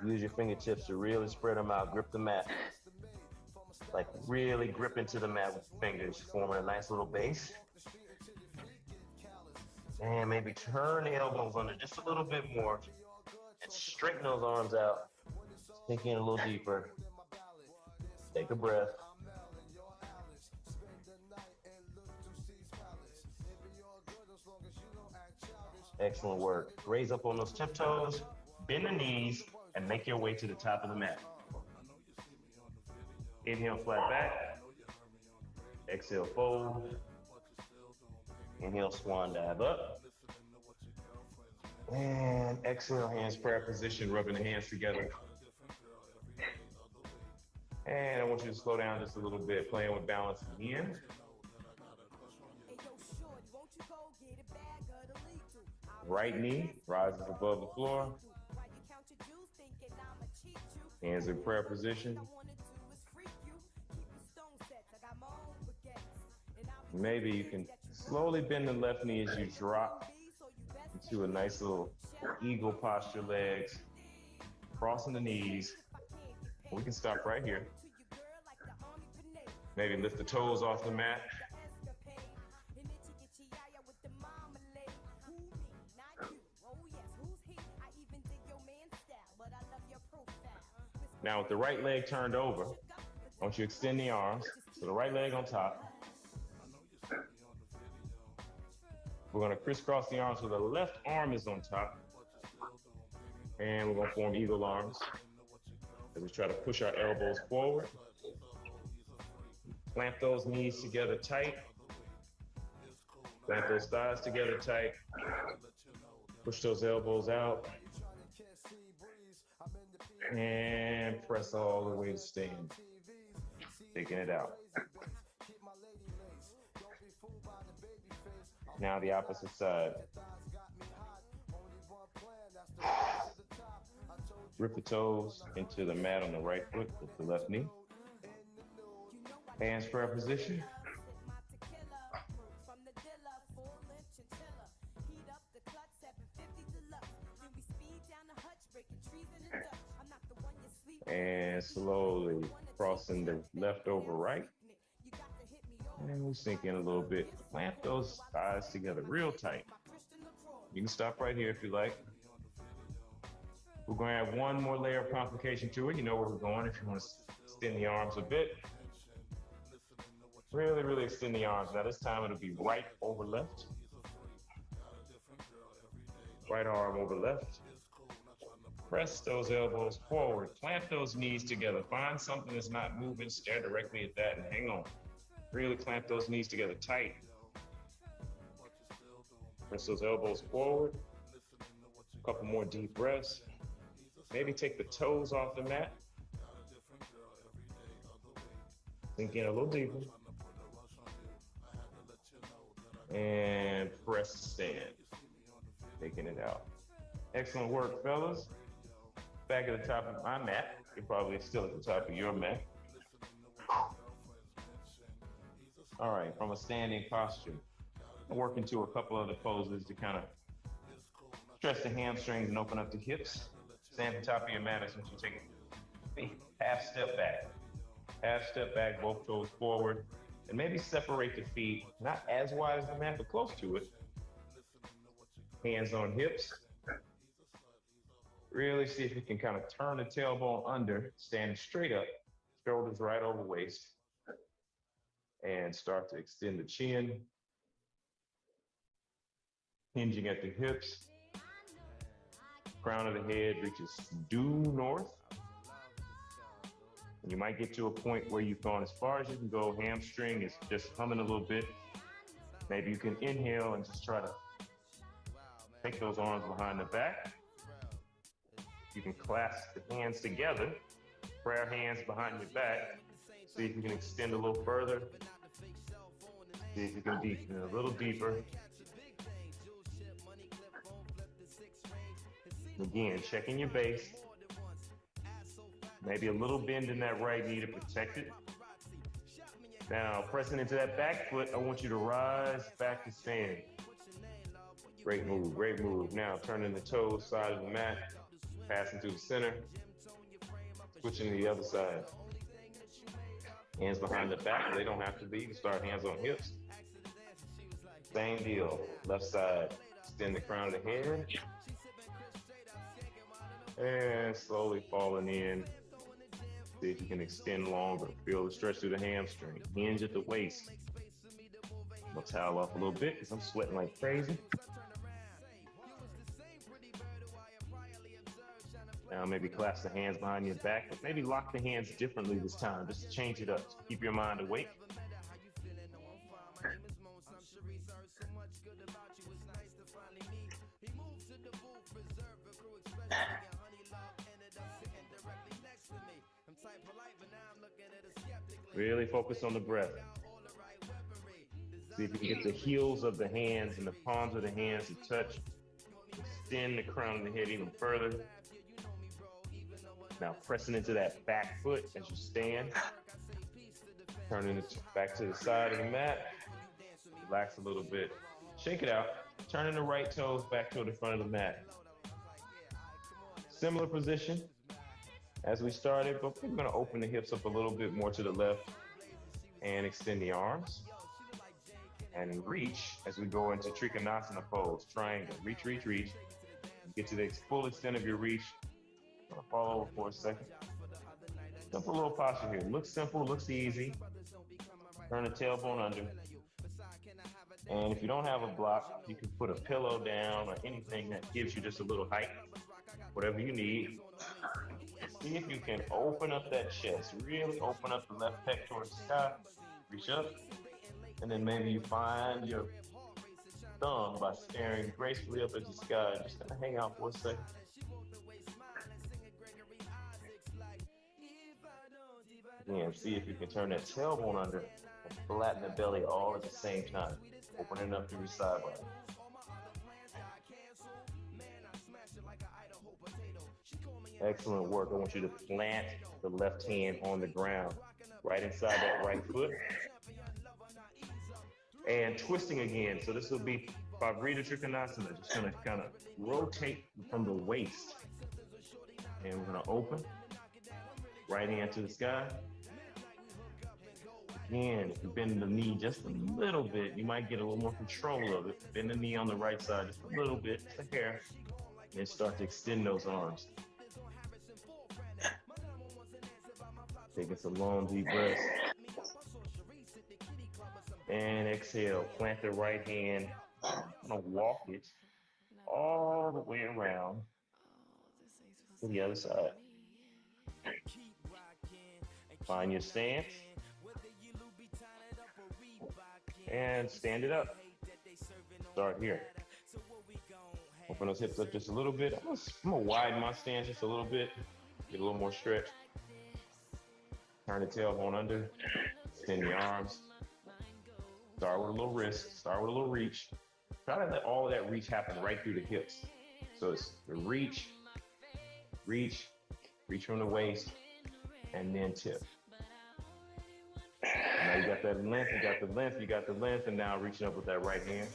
Use your fingertips to really spread them out, grip the mat. Like really grip into the mat with the fingers, forming a nice little base. And maybe turn the elbows under just a little bit more. And straighten those arms out. Sink in a little deeper. Take a breath. Excellent work. Raise up on those tiptoes, bend the knees, and make your way to the top of the mat. Inhale, flat back. Exhale, fold. Inhale, swan dive up. And exhale, hands prayer position, rubbing the hands together. And I want you to slow down just a little bit, playing with balance again. Right knee rises above the floor. Hands in prayer position. Maybe you can slowly bend the left knee as you drop into a nice little eagle posture, legs, crossing the knees. We can stop right here. Maybe lift the toes off the mat. Now with the right leg turned over, I want you to extend the arms. So the right leg on top. We're gonna crisscross the arms so the left arm is on top. And we're gonna form eagle arms as we try to push our elbows forward. Clamp those knees together tight. Clamp those thighs together tight. Push those elbows out. And press all the way to stand. Taking it out. Now the opposite side. Grip the toes into the mat on the right foot with the left knee. Hands prayer position. And slowly crossing the left over right. And we sink in a little bit. Clamp those thighs together real tight. You can stop right here if you like. We're going to add one more layer of complication to it. You know where we're going if you want to extend the arms a bit. Really, really extend the arms. Now this time it'll be right over left. Right arm over left. Press those elbows forward. Clamp those knees together. Find something that's not moving. Stare directly at that and hang on. Really clamp those knees together tight. Press those elbows forward. A couple more deep breaths. Maybe take the toes off the mat. Sink in a little deeper. And press stand. Taking it out. Excellent work, fellas. Back at the top of my mat. You're probably still at the top of your mat. All right, from a standing posture, I'll work into a couple other poses to kind of stretch the hamstrings and open up the hips. Stand at the top of your mat as you take a half step back. Half step back, both toes forward, and maybe separate the feet, not as wide as the mat, but close to it. Hands on hips. Really see if you can kind of turn the tailbone under, standing straight up, shoulders right over waist, and start to extend the chin, hinging at the hips. Crown of the head reaches due north. And you might get to a point where you've gone as far as you can go. Hamstring is just humming a little bit. Maybe you can inhale and just try to take those arms behind the back. You can clasp the hands together, prayer hands behind your back. See if you can extend a little further. See if you can deepen a little deeper. Again, checking your base. Maybe a little bend in that right knee to protect it. Now, pressing into that back foot, I want you to rise back to stand. Great move, great move. Now, turning the toes side of the mat, passing through the center, switching to the other side. Hands behind the back, they don't have to be. You can start hands on hips. Same deal, left side, extend the crown of the head. And slowly falling in. See if you can extend longer. Feel the stretch through the hamstring. Hinge at the waist. I'm gonna towel off a little bit because I'm sweating like crazy. Now maybe clasp the hands behind your back, but maybe lock the hands differently this time, just to change it up. Keep your mind awake. Really focus on the breath. See if you can get the heels of the hands and the palms of the hands to touch. Extend the crown of the head even further. Now pressing into that back foot as you stand. Turning it back to the side of the mat. Relax a little bit. Shake it out. Turning the right toes back toward the front of the mat. Similar position as we started, but we're going to open the hips up a little bit more to the left and extend the arms and reach as we go into Trikonasana pose. Triangle. Reach, reach, reach. Get to the full extent of your reach. I'm going to fall over for a second. Simple little posture here. Looks simple, looks easy. Turn the tailbone under. And if you don't have a block, you can put a pillow down or anything that gives you just a little height, whatever you need. See if you can open up that chest. Really open up the left pec towards the sky. Reach up. And then maybe you find your thumb by staring gracefully up at the sky. Just kind of hang out for a second. Again, see if you can turn that tailbone under and flatten the belly all at the same time. Opening up through your side body. Excellent work. I want you to plant the left hand on the ground, right inside that right foot. And twisting again. So this will be Pavrita Trikonasana. Just gonna kind of rotate from the waist. And we're gonna open. Right hand to the sky. Again, if you bend the knee just a little bit, you might get a little more control of it. Bend the knee on the right side just a little bit, just a hair, and start to extend those arms. Taking some long, deep breaths. And exhale, plant the right hand. I'm gonna walk it all the way around to the other side. Find your stance and stand it up. Start here. Open those hips up just a little bit. I'm gonna widen my stance just a little bit. Get a little more stretch. Turn the tailbone under. Extend the arms. Start with a little wrist. Start with a little reach. Try to let all of that reach happen right through the hips. So it's the reach, reach from the waist, and then tip. Now you got that length, you got the length, you got the length, and now reaching up with that right hand.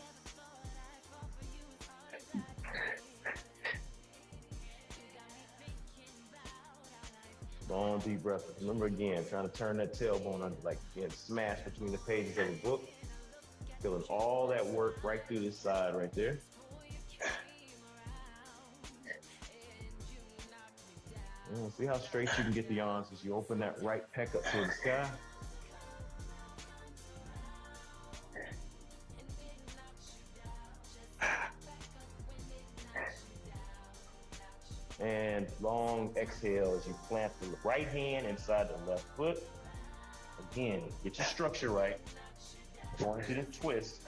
Long deep breath. Remember again, trying to turn that tailbone under, like getting smashed between the pages of a book. Feeling all that work right through this side right there. And see how straight you can get the arms as you open that right pec up toward the sky. And long exhale as you plant the right hand inside the left foot. Again, get your structure right. Going to the twist.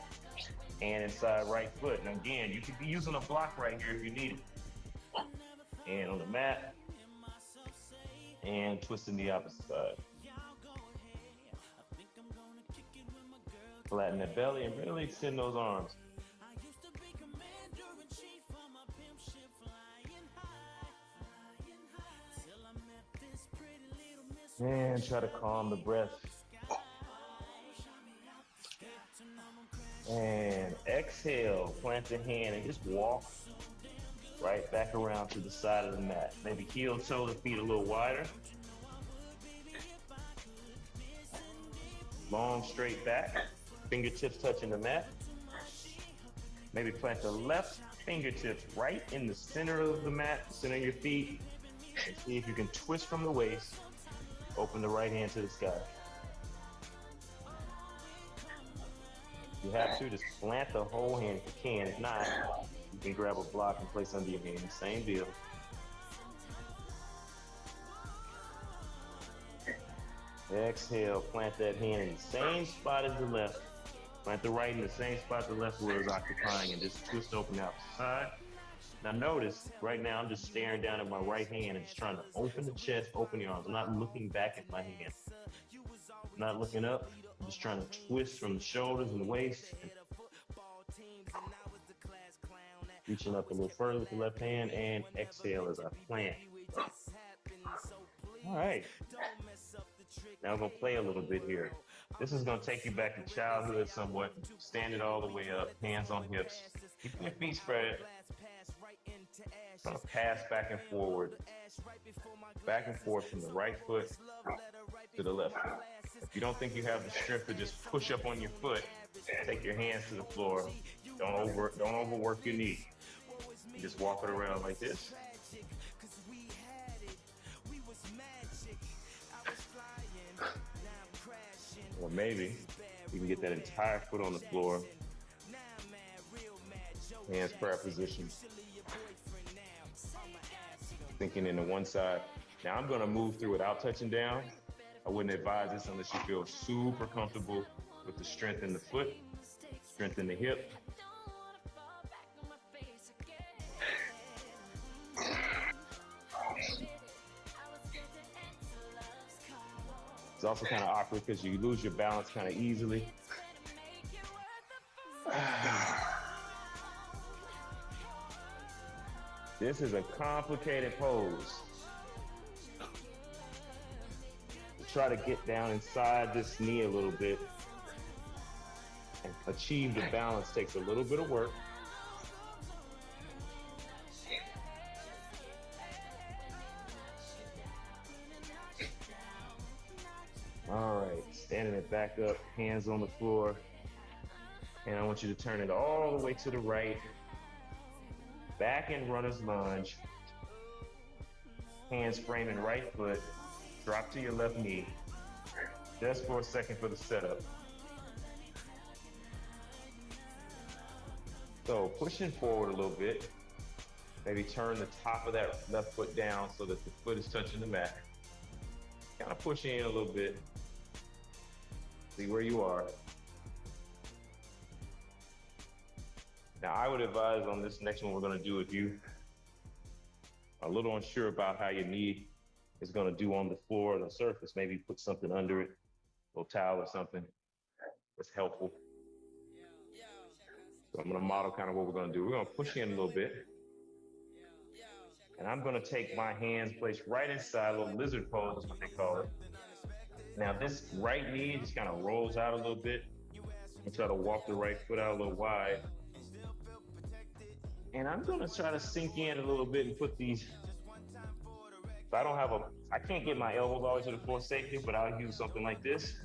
And inside right foot. And again, you could be using a block right here if you need it. And on the mat. And twisting the opposite side. Flatten the belly and really extend those arms. And try to calm the breath. And exhale, plant the hand and just walk right back around to the side of the mat. Maybe heel toe the feet a little wider. Long straight back, fingertips touching the mat. Maybe plant the left fingertips right in the center of the mat, center of your feet, and see if you can twist from the waist. Open the right hand to the sky. If you have to, just plant the whole hand if you can. If not, you can grab a block and place under your hand. Same deal. Exhale, plant that hand in the same spot as the left. Plant the right in the same spot the left was occupying and just twist open out the side. Now notice, right now I'm just staring down at my right hand and just trying to open the chest, open the arms. I'm not looking back at my hand. I'm not looking up. I'm just trying to twist from the shoulders and the waist. Reaching up a little further with the left hand and exhale as I plant. All right. Now we're gonna play a little bit here. This is gonna take you back to childhood somewhat. Stand it all the way up, hands on hips. Keep your feet spread. Gonna pass back and forward. Back and forth from the right foot to the left foot. If you don't think you have the strength to just push up on your foot, take your hands to the floor. Don't overwork your knee. You just walk it around like this. Or maybe you can get that entire foot on the floor. Hands prayer position. Thinking in the one side. Now I'm gonna move through without touching down. I wouldn't advise this unless you feel super comfortable with the strength in the foot, strength in the hip. It's also kind of awkward because you lose your balance kind of easily. This is a complicated pose. Try to get down inside this knee a little bit and achieve the balance takes a little bit of work. All right, standing at it back up, hands on the floor. And I want you to turn it all the way to the right. Back in runner's lunge. Hands framing right foot. Drop to your left knee. Just for a second for the setup. So pushing forward a little bit. Maybe turn the top of that left foot down so that the foot is touching the mat. Kind of push in a little bit. See where you are. Now I would advise on this next one we're gonna do, if you are a little unsure about how your knee is gonna do on the floor or the surface, maybe put something under it, a little towel or something that's helpful. So I'm gonna model kind of what we're gonna do. We're gonna push in a little bit. And I'm gonna take my hands placed right inside, a little lizard pose is what they call it. Now this right knee just kind of rolls out a little bit. And try to walk the right foot out a little wide. And I'm gonna try to sink in a little bit and put these, if I can't get my elbows always to the floor safely, but I'll use something like this.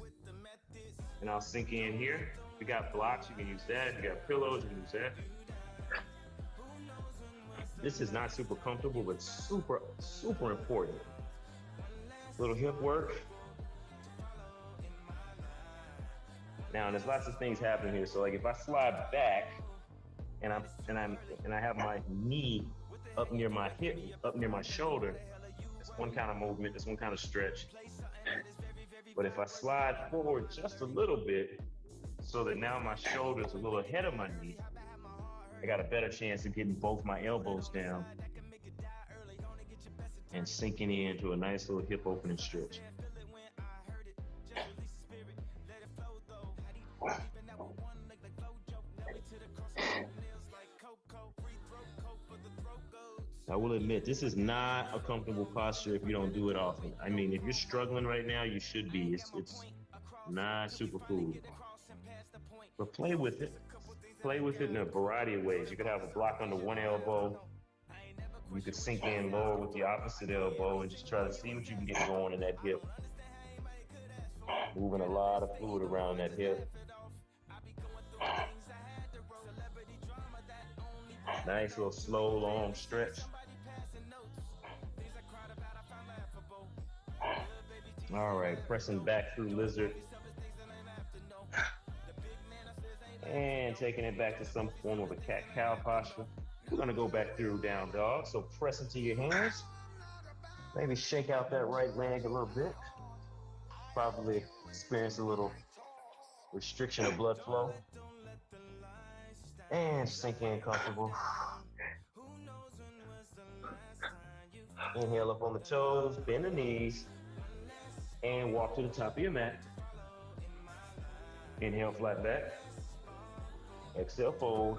And I'll sink in here. If you got blocks, you can use that. If you got pillows, you can use that. This is not super comfortable, but super, super important. Little hip work. Now, there's lots of things happening here. So like if I slide back and I have my knee up near my hip, up near my shoulder, that's one kind of movement, that's one kind of stretch. But if I slide forward just a little bit, so that now my shoulder's a little ahead of my knee, I got a better chance of getting both my elbows down and sinking into a nice little hip opening stretch. I will admit, this is not a comfortable posture if you don't do it often. I mean, if you're struggling right now, you should be. It's not super cool. But play with it. Play with it in a variety of ways. You could have a block under one elbow. You could sink in lower with the opposite elbow and just try to see what you can get going in that hip. Moving a lot of fluid around that hip. Nice little slow, long stretch. All right, pressing back through lizard. And taking it back to some form of a cat-cow posture. We're gonna go back through down dog. So press into your hands. Maybe shake out that right leg a little bit. Probably experience a little restriction of blood flow. And sink in comfortable. Inhale up on the toes, bend the knees, and walk to the top of your mat. Inhale, flat back. Exhale, fold.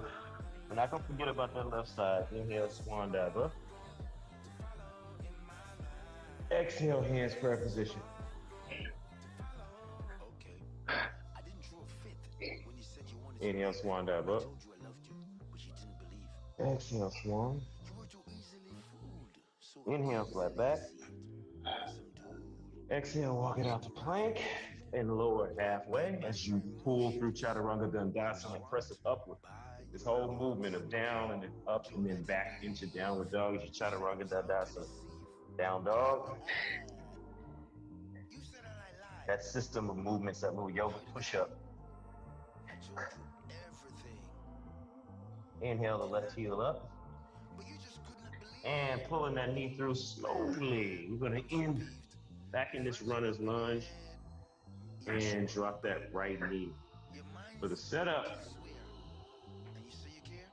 We're not gonna forget about that left side. Inhale, swan dive up. Exhale, hands prayer position. Okay. I didn't draw a fifth when you said you wanted to. Inhale, swan dive I up. told you I loved you, but you didn't believe. Exhale, swan. You were too easily fooled. So Inhale, flat back. Some dude. Exhale, walk it out to plank and lower it halfway as you pull through Chaturanga Dandasana and press it upward. This whole movement of down and then up and then back into downward dog is your Chaturanga Dandasana. Down dog. You said I lied. That system of movements, that little yoga push-up. I told you everything. Inhale the left heel up. But you just couldn't believe. And pulling that knee through slowly. We're gonna end back in this runner's lunge and drop that right knee. Your mind For the setup, and you say you care?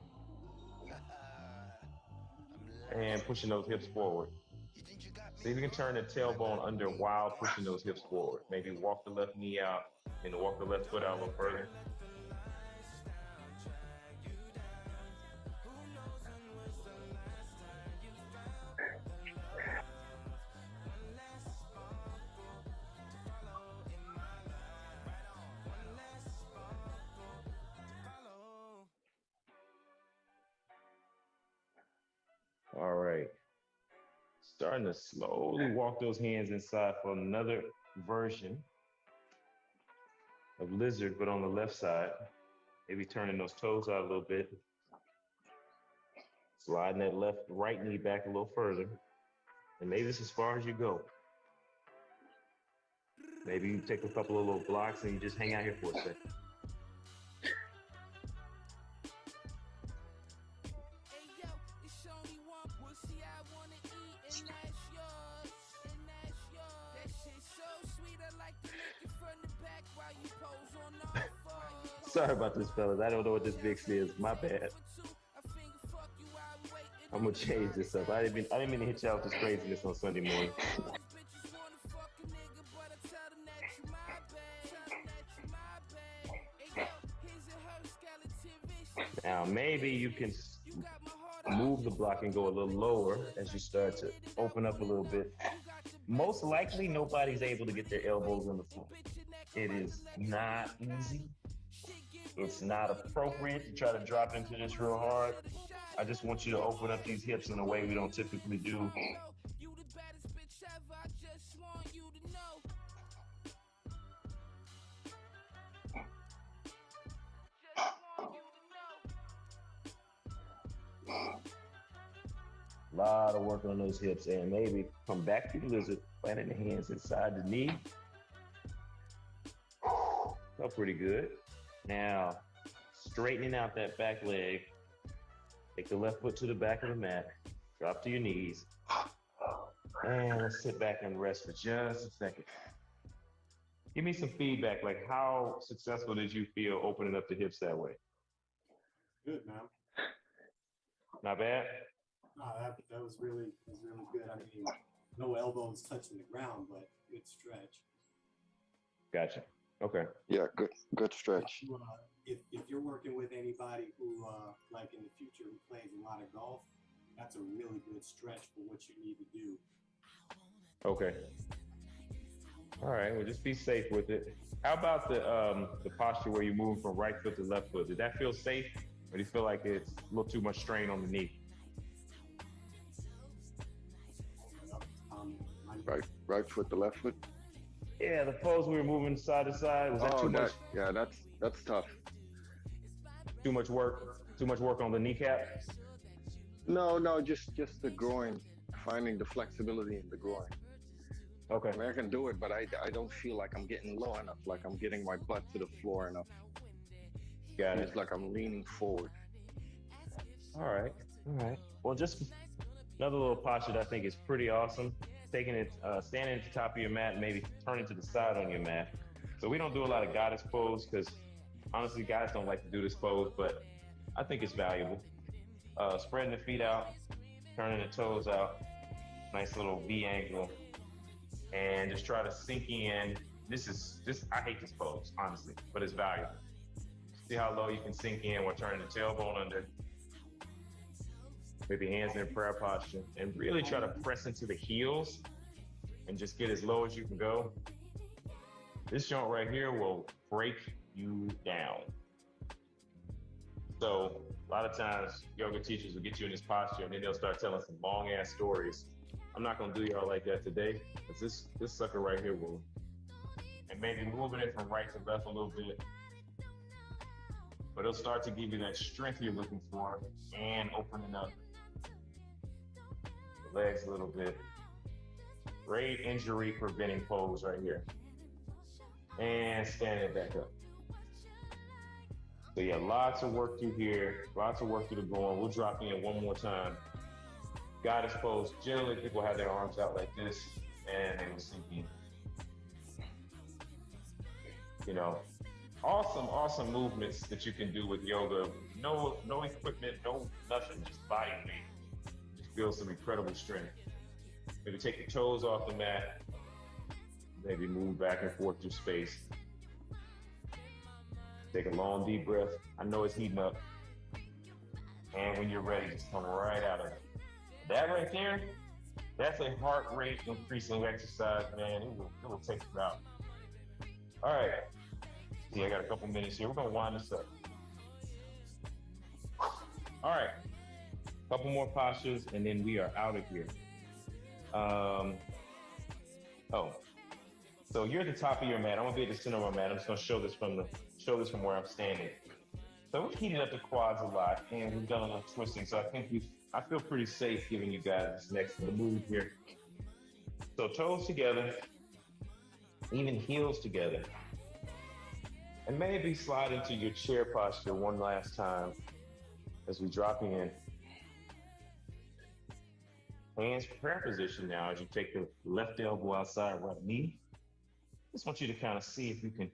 and pushing those hips forward. You think you got me? See if you can turn the tailbone under while pushing those hips forward. Maybe walk the left knee out and walk the left foot out a little further. All right. Starting to slowly walk those hands inside for another version of lizard, but on the left side. Maybe turning those toes out a little bit. Sliding that right knee back a little further. And maybe this is as far as you go. Maybe you take a couple of little blocks and you just hang out here for a second. Hey yo, it's only one pussy I wanna eat, and that's yours, and that's yours. That shit so sweet, I like to lick it from the back while you pose on all fours. Sorry about this, fellas. I don't know what this mix is. My bad. I'm gonna change this up. I didn't mean to hit y'all with this craziness on Sunday morning. Now maybe you can move the block and go a little lower as you start to open up a little bit. Most likely nobody's able to get their elbows on the floor. It is not easy. It's not appropriate to try to drop into this real hard. I just want you to open up these hips in a way we don't typically do. You the baddest bitch ever, I just want you to know. A lot of work on those hips, and maybe come back to the lizard, planting the hands inside the knee. Felt pretty good. Now, straightening out that back leg. Take the left foot to the back of the mat. Drop to your knees. And let's sit back and rest for just a second. Give me some feedback. Like, how successful did you feel opening up the hips that way? Good, man. Not bad? No, that was really good. I mean, no elbows touching the ground, but good stretch. Gotcha. Okay. Yeah, good stretch. If you're working with anybody who, like in the future, who plays a lot of golf, that's a really good stretch for what you need to do. Okay. All right. Well, just be safe with it. How about the posture where you move from right foot to left foot? Did that feel safe, or do you feel like it's a little too much strain on the knee? Right foot to left foot. Yeah, the pose we were moving side to side. Was that too much? Yeah, that's tough. Too much work. Too much work on the kneecap. No, just the groin. Finding the flexibility in the groin. Okay. I mean, I can do it, but I don't feel like I'm getting low enough. Like I'm getting my butt to the floor enough. Got it. It's like I'm leaning forward. All right. Well, just another little posture that I think is pretty awesome. Taking it, standing at the top of your mat, and maybe turning to the side on your mat. So we don't do a lot of goddess pose because honestly, guys don't like to do this pose, but I think it's valuable. Spreading the feet out, turning the toes out, nice little V angle, and just try to sink in. I hate this pose, honestly, but it's valuable. See how low you can sink in while turning the tailbone under. With your hands in prayer posture, and really try to press into the heels and just get as low as you can go. This joint right here will break you down. So a lot of times yoga teachers will get you in this posture and then they'll start telling some long ass stories. I'm not gonna do y'all like that today, because this sucker right here will, and maybe moving it from right to left a little bit, but it'll start to give you that strength you're looking for and opening up legs a little bit. Great injury preventing pose right here. And standing back up. So yeah, lots of work through here, lots of work through the groin. We'll drop in one more time. Goddess pose. Generally, people have their arms out like this and they will sink in. You know, awesome movements that you can do with yoga. No equipment, no nothing, just body weight. Feel some incredible strength. Maybe take your toes off the mat. Maybe move back and forth through space. Take a long deep breath. I know it's heating up. And when you're ready, just come right out of it. That right there, that's a heart rate increasing exercise, man. It will take you out. All right. See, I got a couple minutes here. We're gonna wind this up. All right. Couple more postures, and then we are out of here. So you're at the top of your mat. I'm gonna be at the center of my mat. I'm just gonna show this from where I'm standing. So we've heated up the quads a lot, and we've done a lot of twisting. So I feel pretty safe giving you guys this next move here. So toes together, even heels together, and maybe slide into your chair posture one last time as we drop in. Hands prayer position now as you take the left elbow outside right knee. Just want you to kind of see if you can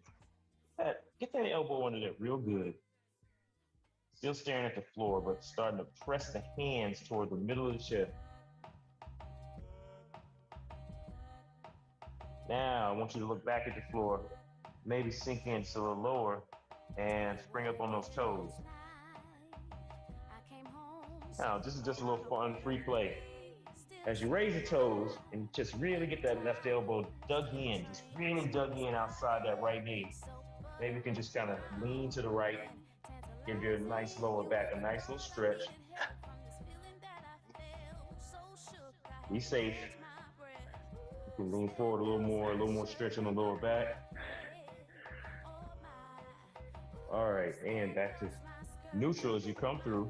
get that elbow under there real good. Still staring at the floor, but starting to press the hands toward the middle of the chest. Now, I want you to look back at the floor, maybe sink in just a little lower, and spring up on those toes. Now, this is just a little fun, free play. As you raise the toes and just really get that left elbow dug in, just really dug in outside that right knee. Maybe you can just kind of lean to the right, give your nice lower back a nice little stretch. Be safe. You can lean forward a little more stretch on the lower back. All right, and back to neutral as you come through.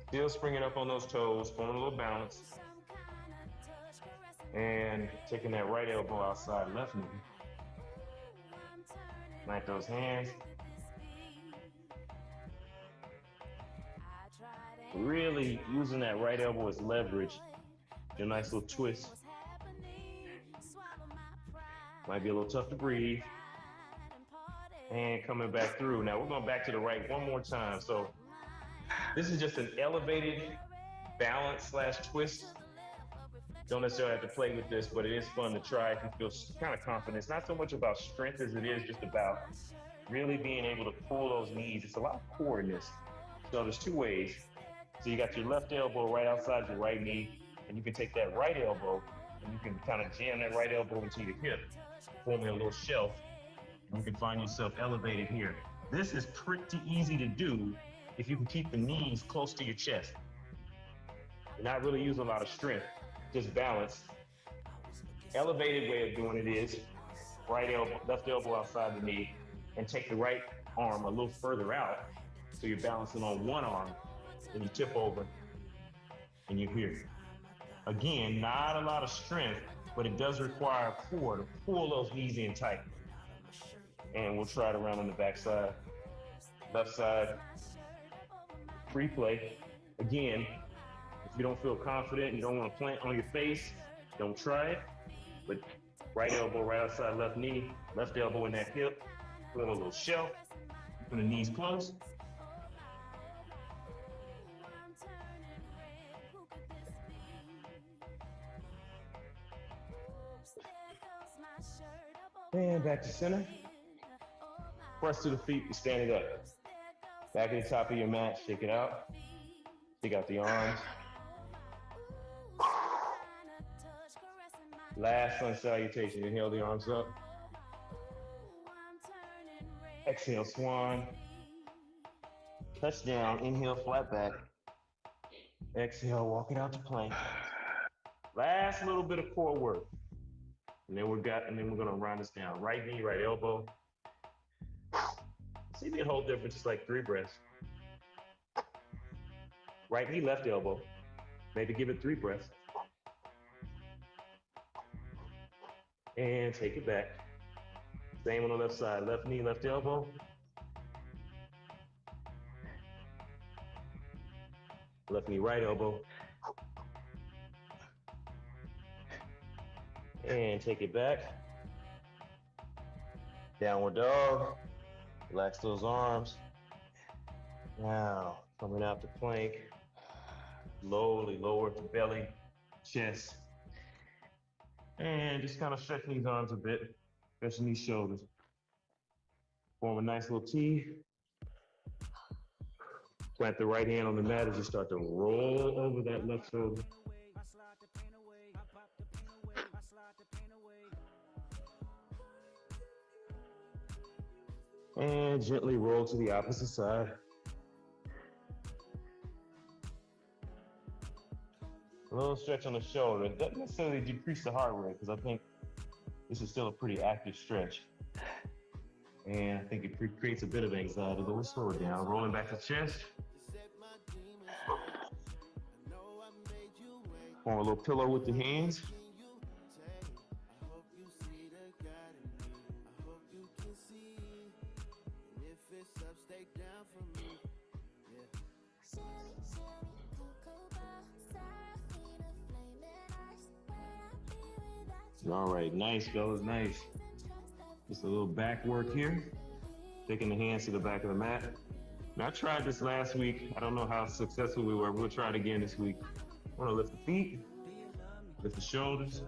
Still springing up on those toes, pulling a little balance. And taking that right elbow outside left knee. Plant those hands. Really using that right elbow as leverage. Your nice little twist. Might be a little tough to breathe. And coming back through. Now we're going back to the right one more time. So this is just an elevated balance / twist. Don't necessarily have to play with this, but it is fun to try if you feel kind of confident. It's not so much about strength as it is just about really being able to pull those knees. It's a lot of core in this. So there's two ways. So you got your left elbow right outside your right knee, and you can take that right elbow and you can kind of jam that right elbow into your hip, forming a little shelf. And you can find yourself elevated here. This is pretty easy to do if you can keep the knees close to your chest. You're not really using a lot of strength, just balance. Elevated way of doing it is right elbow, left elbow outside the knee, and take the right arm a little further out. So you're balancing on one arm, and you tip over, and you're here. Again, not a lot of strength, but it does require core to pull those knees in tight. And we'll try it around on the back side. Left side, free play. Again, if you don't feel confident, you don't want to plant on your face, don't try it. But right elbow right outside left knee, left elbow in that hip, put a little shelf, keeping the knees close. And back to center. Press to the feet and stand it up. Back at the top of your mat, shake it out. Shake out the arms. Last sun salutation. Inhale the arms up. Exhale, swan. Touchdown. Inhale, flat back. Exhale, walk it out to plank. Last little bit of core work. And then we're gonna round this down. Right knee, right elbow. See the whole difference, just like 3 breaths. Right knee, left elbow. Maybe give it 3 breaths. And take it back. Same on the left side. Left knee, left elbow. Left knee, right elbow. And take it back. Downward dog. Relax those arms. Now, coming out to plank. Slowly lower to belly, chest. And just kind of stretching these arms a bit, stretching these shoulders. Form a nice little T. Plant the right hand on the mat as you start to roll over that left shoulder. And gently roll to the opposite side. A little stretch on the shoulder. It doesn't necessarily decrease the heart rate because I think this is still a pretty active stretch. And I think it creates a bit of anxiety, but we'll slow it down. Rolling back to chest. Form a little pillow with the hands. All right, nice, fellas, nice. Just a little back work here. Taking the hands to the back of the mat. Now, I tried this last week. I don't know how successful we were. We'll try it again this week. I want to lift the feet, lift the shoulders.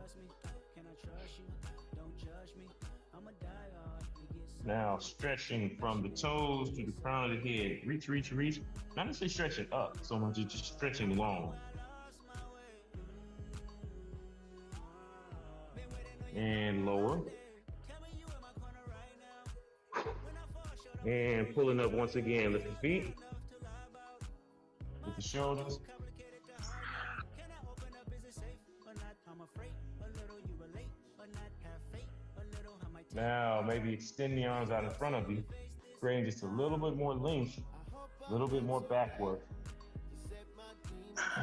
Now, stretching from the toes to the crown of the head. Reach, reach, reach. Not necessarily stretching up so much, it's just stretching long. And lower. And pulling up once again. Lift the feet. Lift the shoulders. Now, maybe extend the arms out in front of you, creating just a little bit more length, a little bit more back work.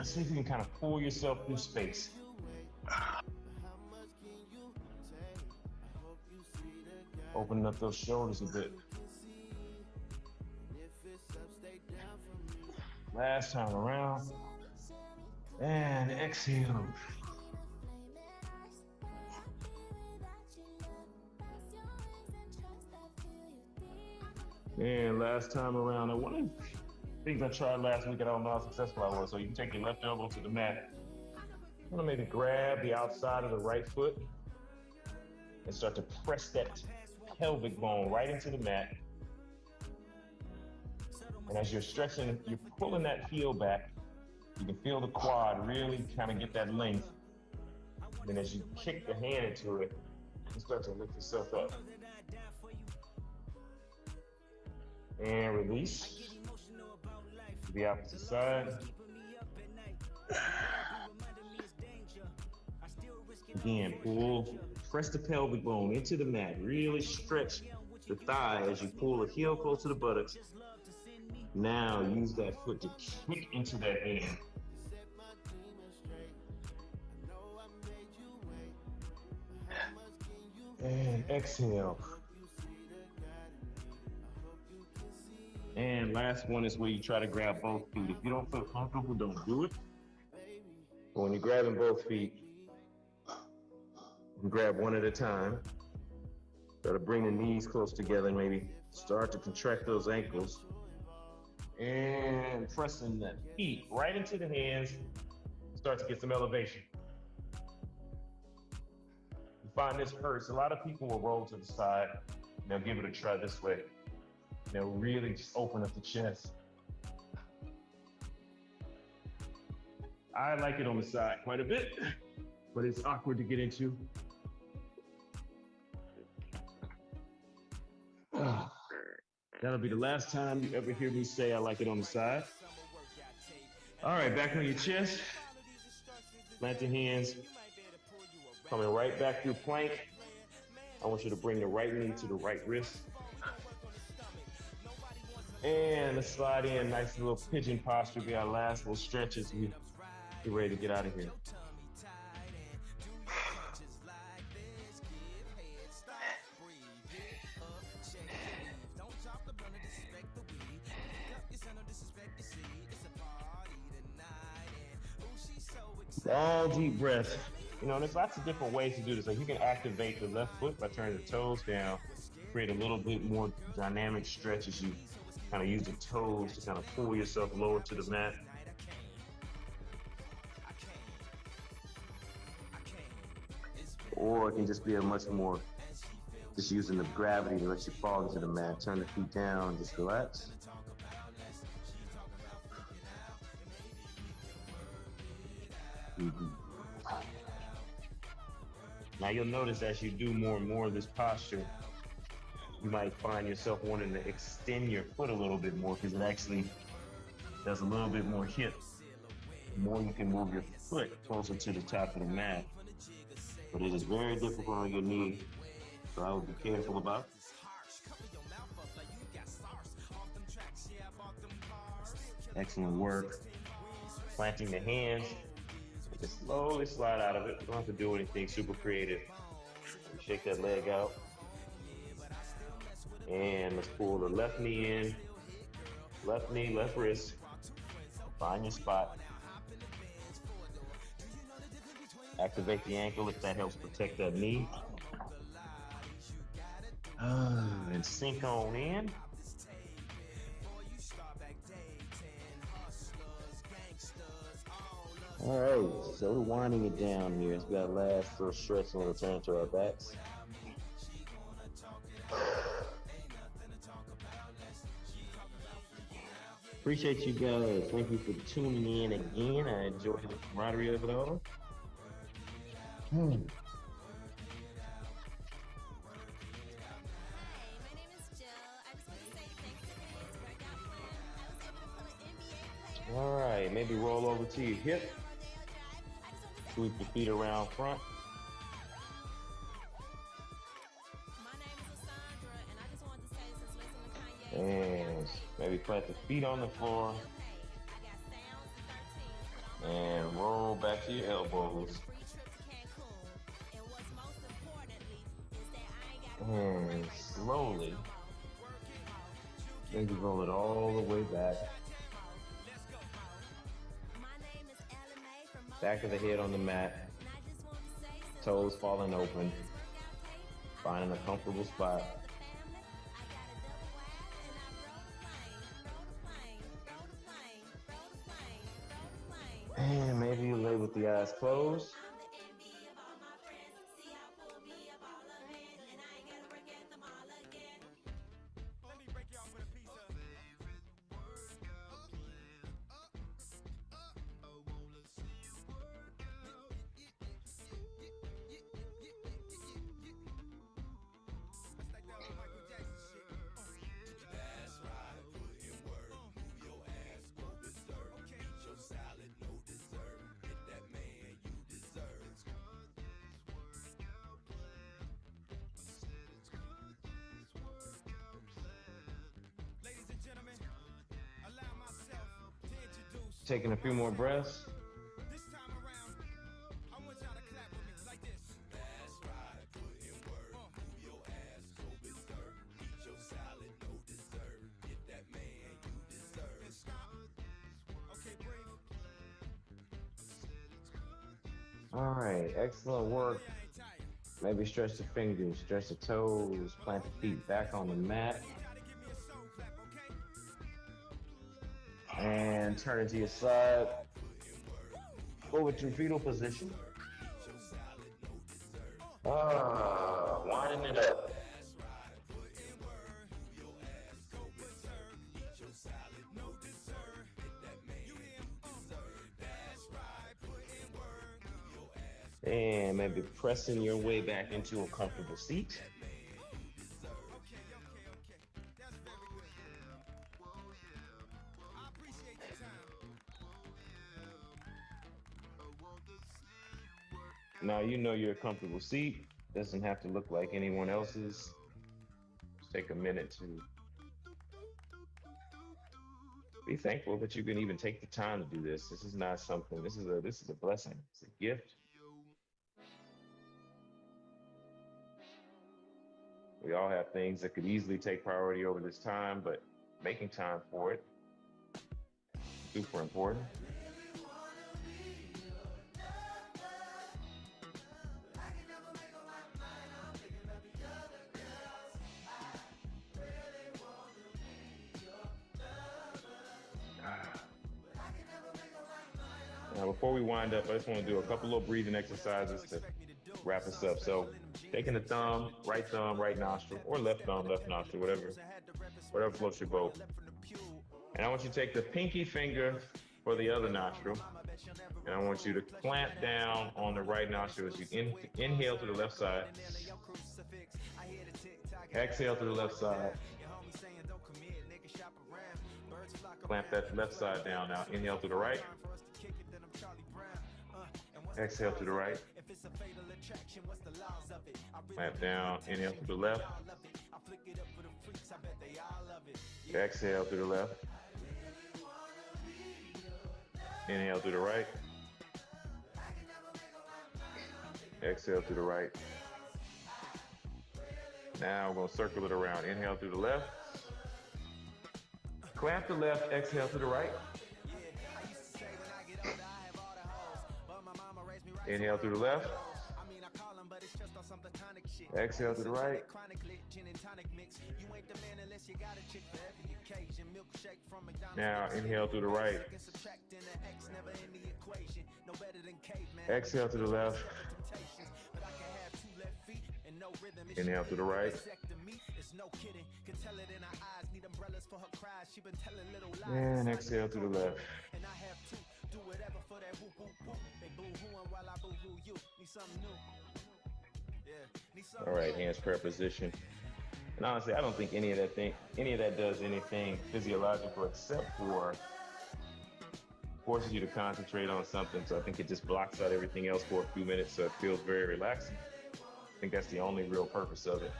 See if you can kind of pull yourself through space. Opening up those shoulders a bit. Last time around. And exhale. And last time around. Now, one of the things I tried last week, I don't know how successful I was. So you can take your left elbow to the mat. I'm gonna maybe grab the outside of the right foot and start to press that pelvic bone right into the mat. And as you're stretching, you're pulling that heel back. You can feel the quad really kind of get that length. Then as you kick the hand into it, you start to lift yourself up. And release to the opposite side. Again, pull, press the pelvic bone into the mat. Really stretch the thigh as you pull the heel close to the buttocks. Now use that foot to kick into that hand. And exhale. And last one is where you try to grab both feet. If you don't feel comfortable, don't do it. But when you're grabbing both feet, you grab one at a time. Try to bring the knees close together and maybe start to contract those ankles. And pressing the feet right into the hands. Start to get some elevation. You find this hurts. A lot of people will roll to the side. They'll give it a try this way. They'll really just open up the chest. I like it on the side quite a bit, but it's awkward to get into. That'll be the last time you ever hear me say I like it on the side. All right, back on your chest. Plant your hands. Coming right back through plank. I want you to bring the right knee to the right wrist. And let's slide in, nice little pigeon posture. Be our last little stretch as we get ready to get out of here. All deep breaths. You know, there's lots of different ways to do this. Like you can activate the left foot by turning the toes down, create a little bit more dynamic stretch as you kind of use the toes to kind of pull yourself lower to the mat. Or it can just be a much more, just using the gravity to let you fall into the mat. Turn the feet down, just relax. Now you'll notice as you do more and more of this posture, you might find yourself wanting to extend your foot a little bit more because it actually does a little bit more hip. The more you can move your foot closer to the top of the mat, but it is very difficult on your knee, so I would be careful about. Excellent work. Planting the hands. Just slowly slide out of it. You don't have to do anything super creative. Shake that leg out. And let's pull the left knee in. Left knee, left wrist. Find your spot. Activate the ankle if that helps protect that knee. And sink on in. All right, so we're winding it down here. It's got last little stretch and we'll return to our backs. Appreciate you guys. Thank you for tuning in again. I enjoyed the camaraderie of it all. Hi, my name is Jill. I just want to say thanks to today's workout plan. I was able to pull an NBA player. All right, maybe roll over to your hip. Sweep the feet around front. My name is Alessandra, and I just wanted to say, since listening to Kanye, And maybe plant the feet on the floor. I got sounds and 13. And roll back to your elbows. Free trip to Cancun. And what's most importantly is that I ain't got And slowly, maybe roll it all the way back. My name is Ella Mae from Back of the head on the mat. and I just want to say, since Toes falling open. this workout tape, Finding a comfortable spot. the family, I got a double wide and I rode a plane, rode a plane, rode a plane, rode a plane, rode a plane. And maybe you lay with the eyes closed. I'm the envy of all my friends. See how pull me up all of it, and I ain't gotta work at them all again. Let me break y'all with a piece of That's like that old Michael Jackson shit. That's right, put in work, move your ass, go berserk. Okay. Eat your salad, no dessert. Get that man you deserve. Ladies and gentlemen, allow myself to introduce. Taking a few more breaths. This time around, I want y'all to clap with me like this. That's right, put in work, move your ass, go berserk. Eat your salad, no dessert. Get that man you deserve. And stop. Okay, breathe. All right, excellent work. I ain't tired. Maybe stretch the fingers, stretch the toes, plant the feet back on the mat, You gotta give me a soul clap, okay? and turn it to your side. Over to fetal position. Winding it up. And maybe pressing your way back into a comfortable seat. Okay. That's very good. I appreciate your time. Now you know your comfortable seat. Doesn't have to look like anyone else's. Just take a minute to be thankful that you can even take the time to do this. This is not something. This is a blessing. It's a gift. We all have things that could easily take priority over this time, but making time for it, super important. Now, before we wind up, I just want to do a couple of breathing exercises to wrap us up. So, taking the right nostril, or left thumb, left nostril, whatever floats your boat. And I want you to take the pinky finger for the other nostril, and I want you to clamp down on the right nostril as you inhale to the left side, exhale to the left side, clamp that left side down. Now inhale to the right, exhale to the right, if it's a fatal attraction, what's the laws of it? I really Lap down, inhale to the left. I flick it up for the freaks, I bet they all love it. Exhale to the left. Inhale to the right. Exhale to the right. Now we're going to circle it around. Inhale to the left. Clap the left, exhale to the right. Inhale to the left. Exhale to the right. Now inhale to the right. Exhale to the left. Inhale to the right. And exhale to the left. Do whatever for that whoop whoop whoop. They boo hooing while I boo hoo you. Need something new. Yeah. Need something All right, new. hands prayer position. And honestly, I don't think any of that does anything physiological except for forces you to concentrate on something. So I think it just blocks out everything else for a few minutes, so it feels very relaxing. I think that's the only real purpose of it.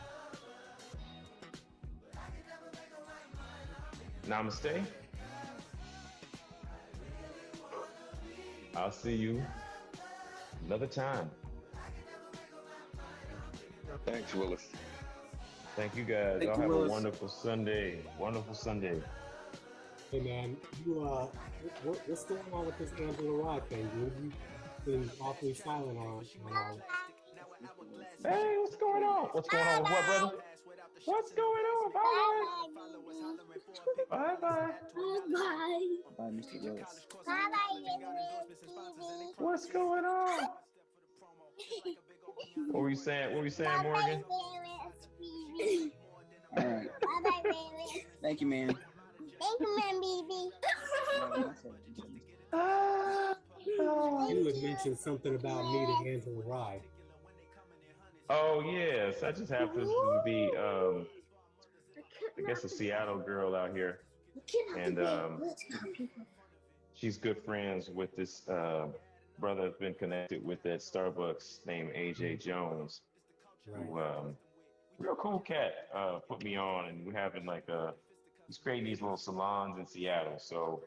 Namaste. I'll see you another time. Thanks, Willis. Thank you guys. Thank I'll you, have Willis. a wonderful Sunday. Wonderful Sunday. Hey man, what's going on with this Angela Rod thing, dude? You've been awfully silent on all that. Hey, what's going on? What's going on with what, brother? What's going on? Bye. Bye bye. Bye, Mr. Willis. What's going on? What were you saying? What were you saying, Morgan? All right. Bye-bye, baby. Thank you, man. Thank you, man, baby. You had mentioned something about meeting Angela Rye. Oh yes, I just happen to be I guess a Seattle girl out here, and she's good friends with this brother that's been connected with at Starbucks named AJ Jones, who real cool cat, put me on, and we're having like he's creating these little salons in Seattle. So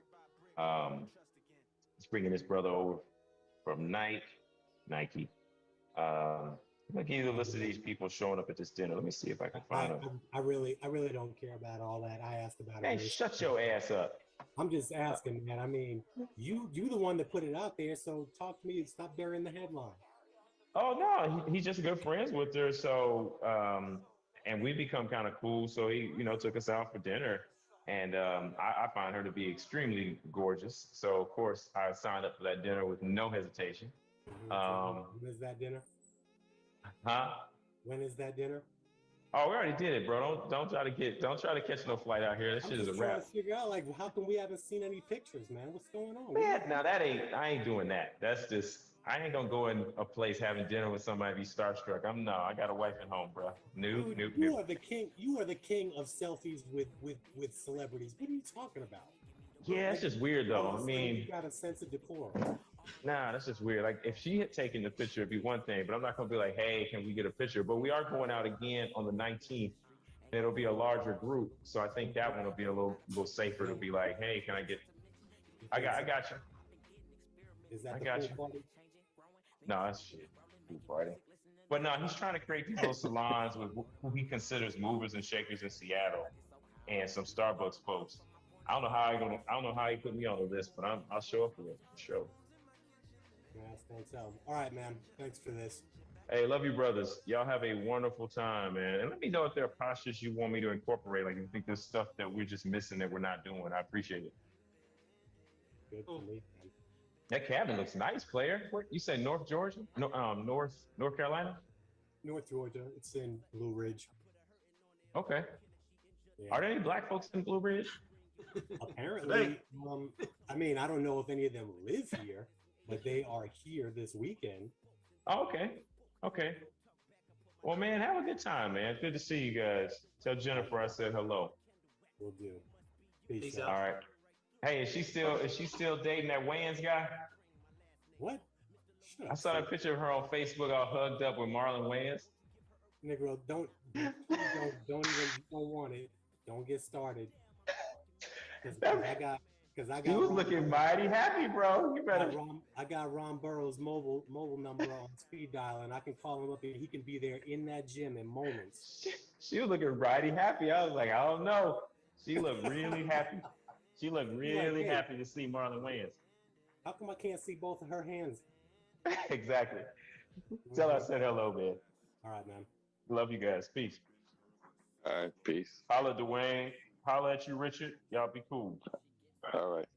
he's bringing his brother over from Nike. I can either list of these people showing up at this dinner. Let me see if I can find them. I really don't care about all that. I asked about Hey, it. shut your ass up. I'm just asking, man. I mean, you the one that put it out there, so talk to me. Stop burying the headline. Oh no, he's just good friends with her. So and we become kind of cool. So he, took us out for dinner, and I find her to be extremely gorgeous. So of course I signed up for that dinner with no hesitation. When is that dinner? Huh? When is that dinner? Oh, we already did it, bro. Don't try to catch no flight out here. That shit is a I'm trying wrap. to figure out, like, how come we haven't seen any pictures, man? What's going on? Man, now I ain't doing that. That's just, I ain't gonna go in a place having dinner with somebody be starstruck. I got a wife at home, bro. Nope. You are the king. You are the king of selfies with celebrities. What are you talking about? Yeah, it's just weird though. All of I a sudden, mean, you got a sense of decorum. nah, that's just weird. Like if she had taken the picture, it'd be one thing, but I'm not gonna be like, hey, can we get a picture? But we are going out again on the 19th. And it'll be a larger group, so I think that one will be a little safer to be like, hey, can I get? I got you. Is that I the got pool you. party? No, that's shit. Pool party. But no, he's trying to create these little salons with who he considers movers and shakers in Seattle, and some Starbucks folks. I don't know how he put me on the list, but I'll show up for it for sure. Yes, thanks. All right, man. Thanks for this. Hey, love you, brothers. Y'all have a wonderful time, man. And let me know if there are postures you want me to incorporate. Like, if you think there's stuff that we're just missing that we're not doing. I appreciate it. Good for me, man. That cabin looks nice, player. Where, you said North Georgia? No, North Carolina? North Georgia. It's in Blue Ridge. Okay. Yeah. Are there any black folks in Blue Ridge? Apparently, I mean, I don't know if any of them live here, but they are here this weekend. Oh, okay. Well, man, have a good time, man. Good to see you guys. Tell Jennifer I said hello. Will do. Peace All out. right. Hey, is she still dating that Wayans guy? What? Shut I up, saw that Sid. picture of her on Facebook all hugged up with Marlon Wayans. Negro, don't even, you don't want it. Don't get started. Cause I She got was Ron looking Burrows. mighty happy, bro. You better. I got Ron Burrows' mobile number on speed dial, and I can call him up, and he can be there in that gym in moments. She was looking mighty happy. I was like, I don't know. She looked really happy. She looked He like, really hey, happy to see Marlon Wayans. how come I can't see both of her hands? Exactly. Tell her I said hello, man. All right, man. Love you guys. Peace. All right, peace. Holla, Dwayne. Holla at you, Richard. Y'all be cool. All right.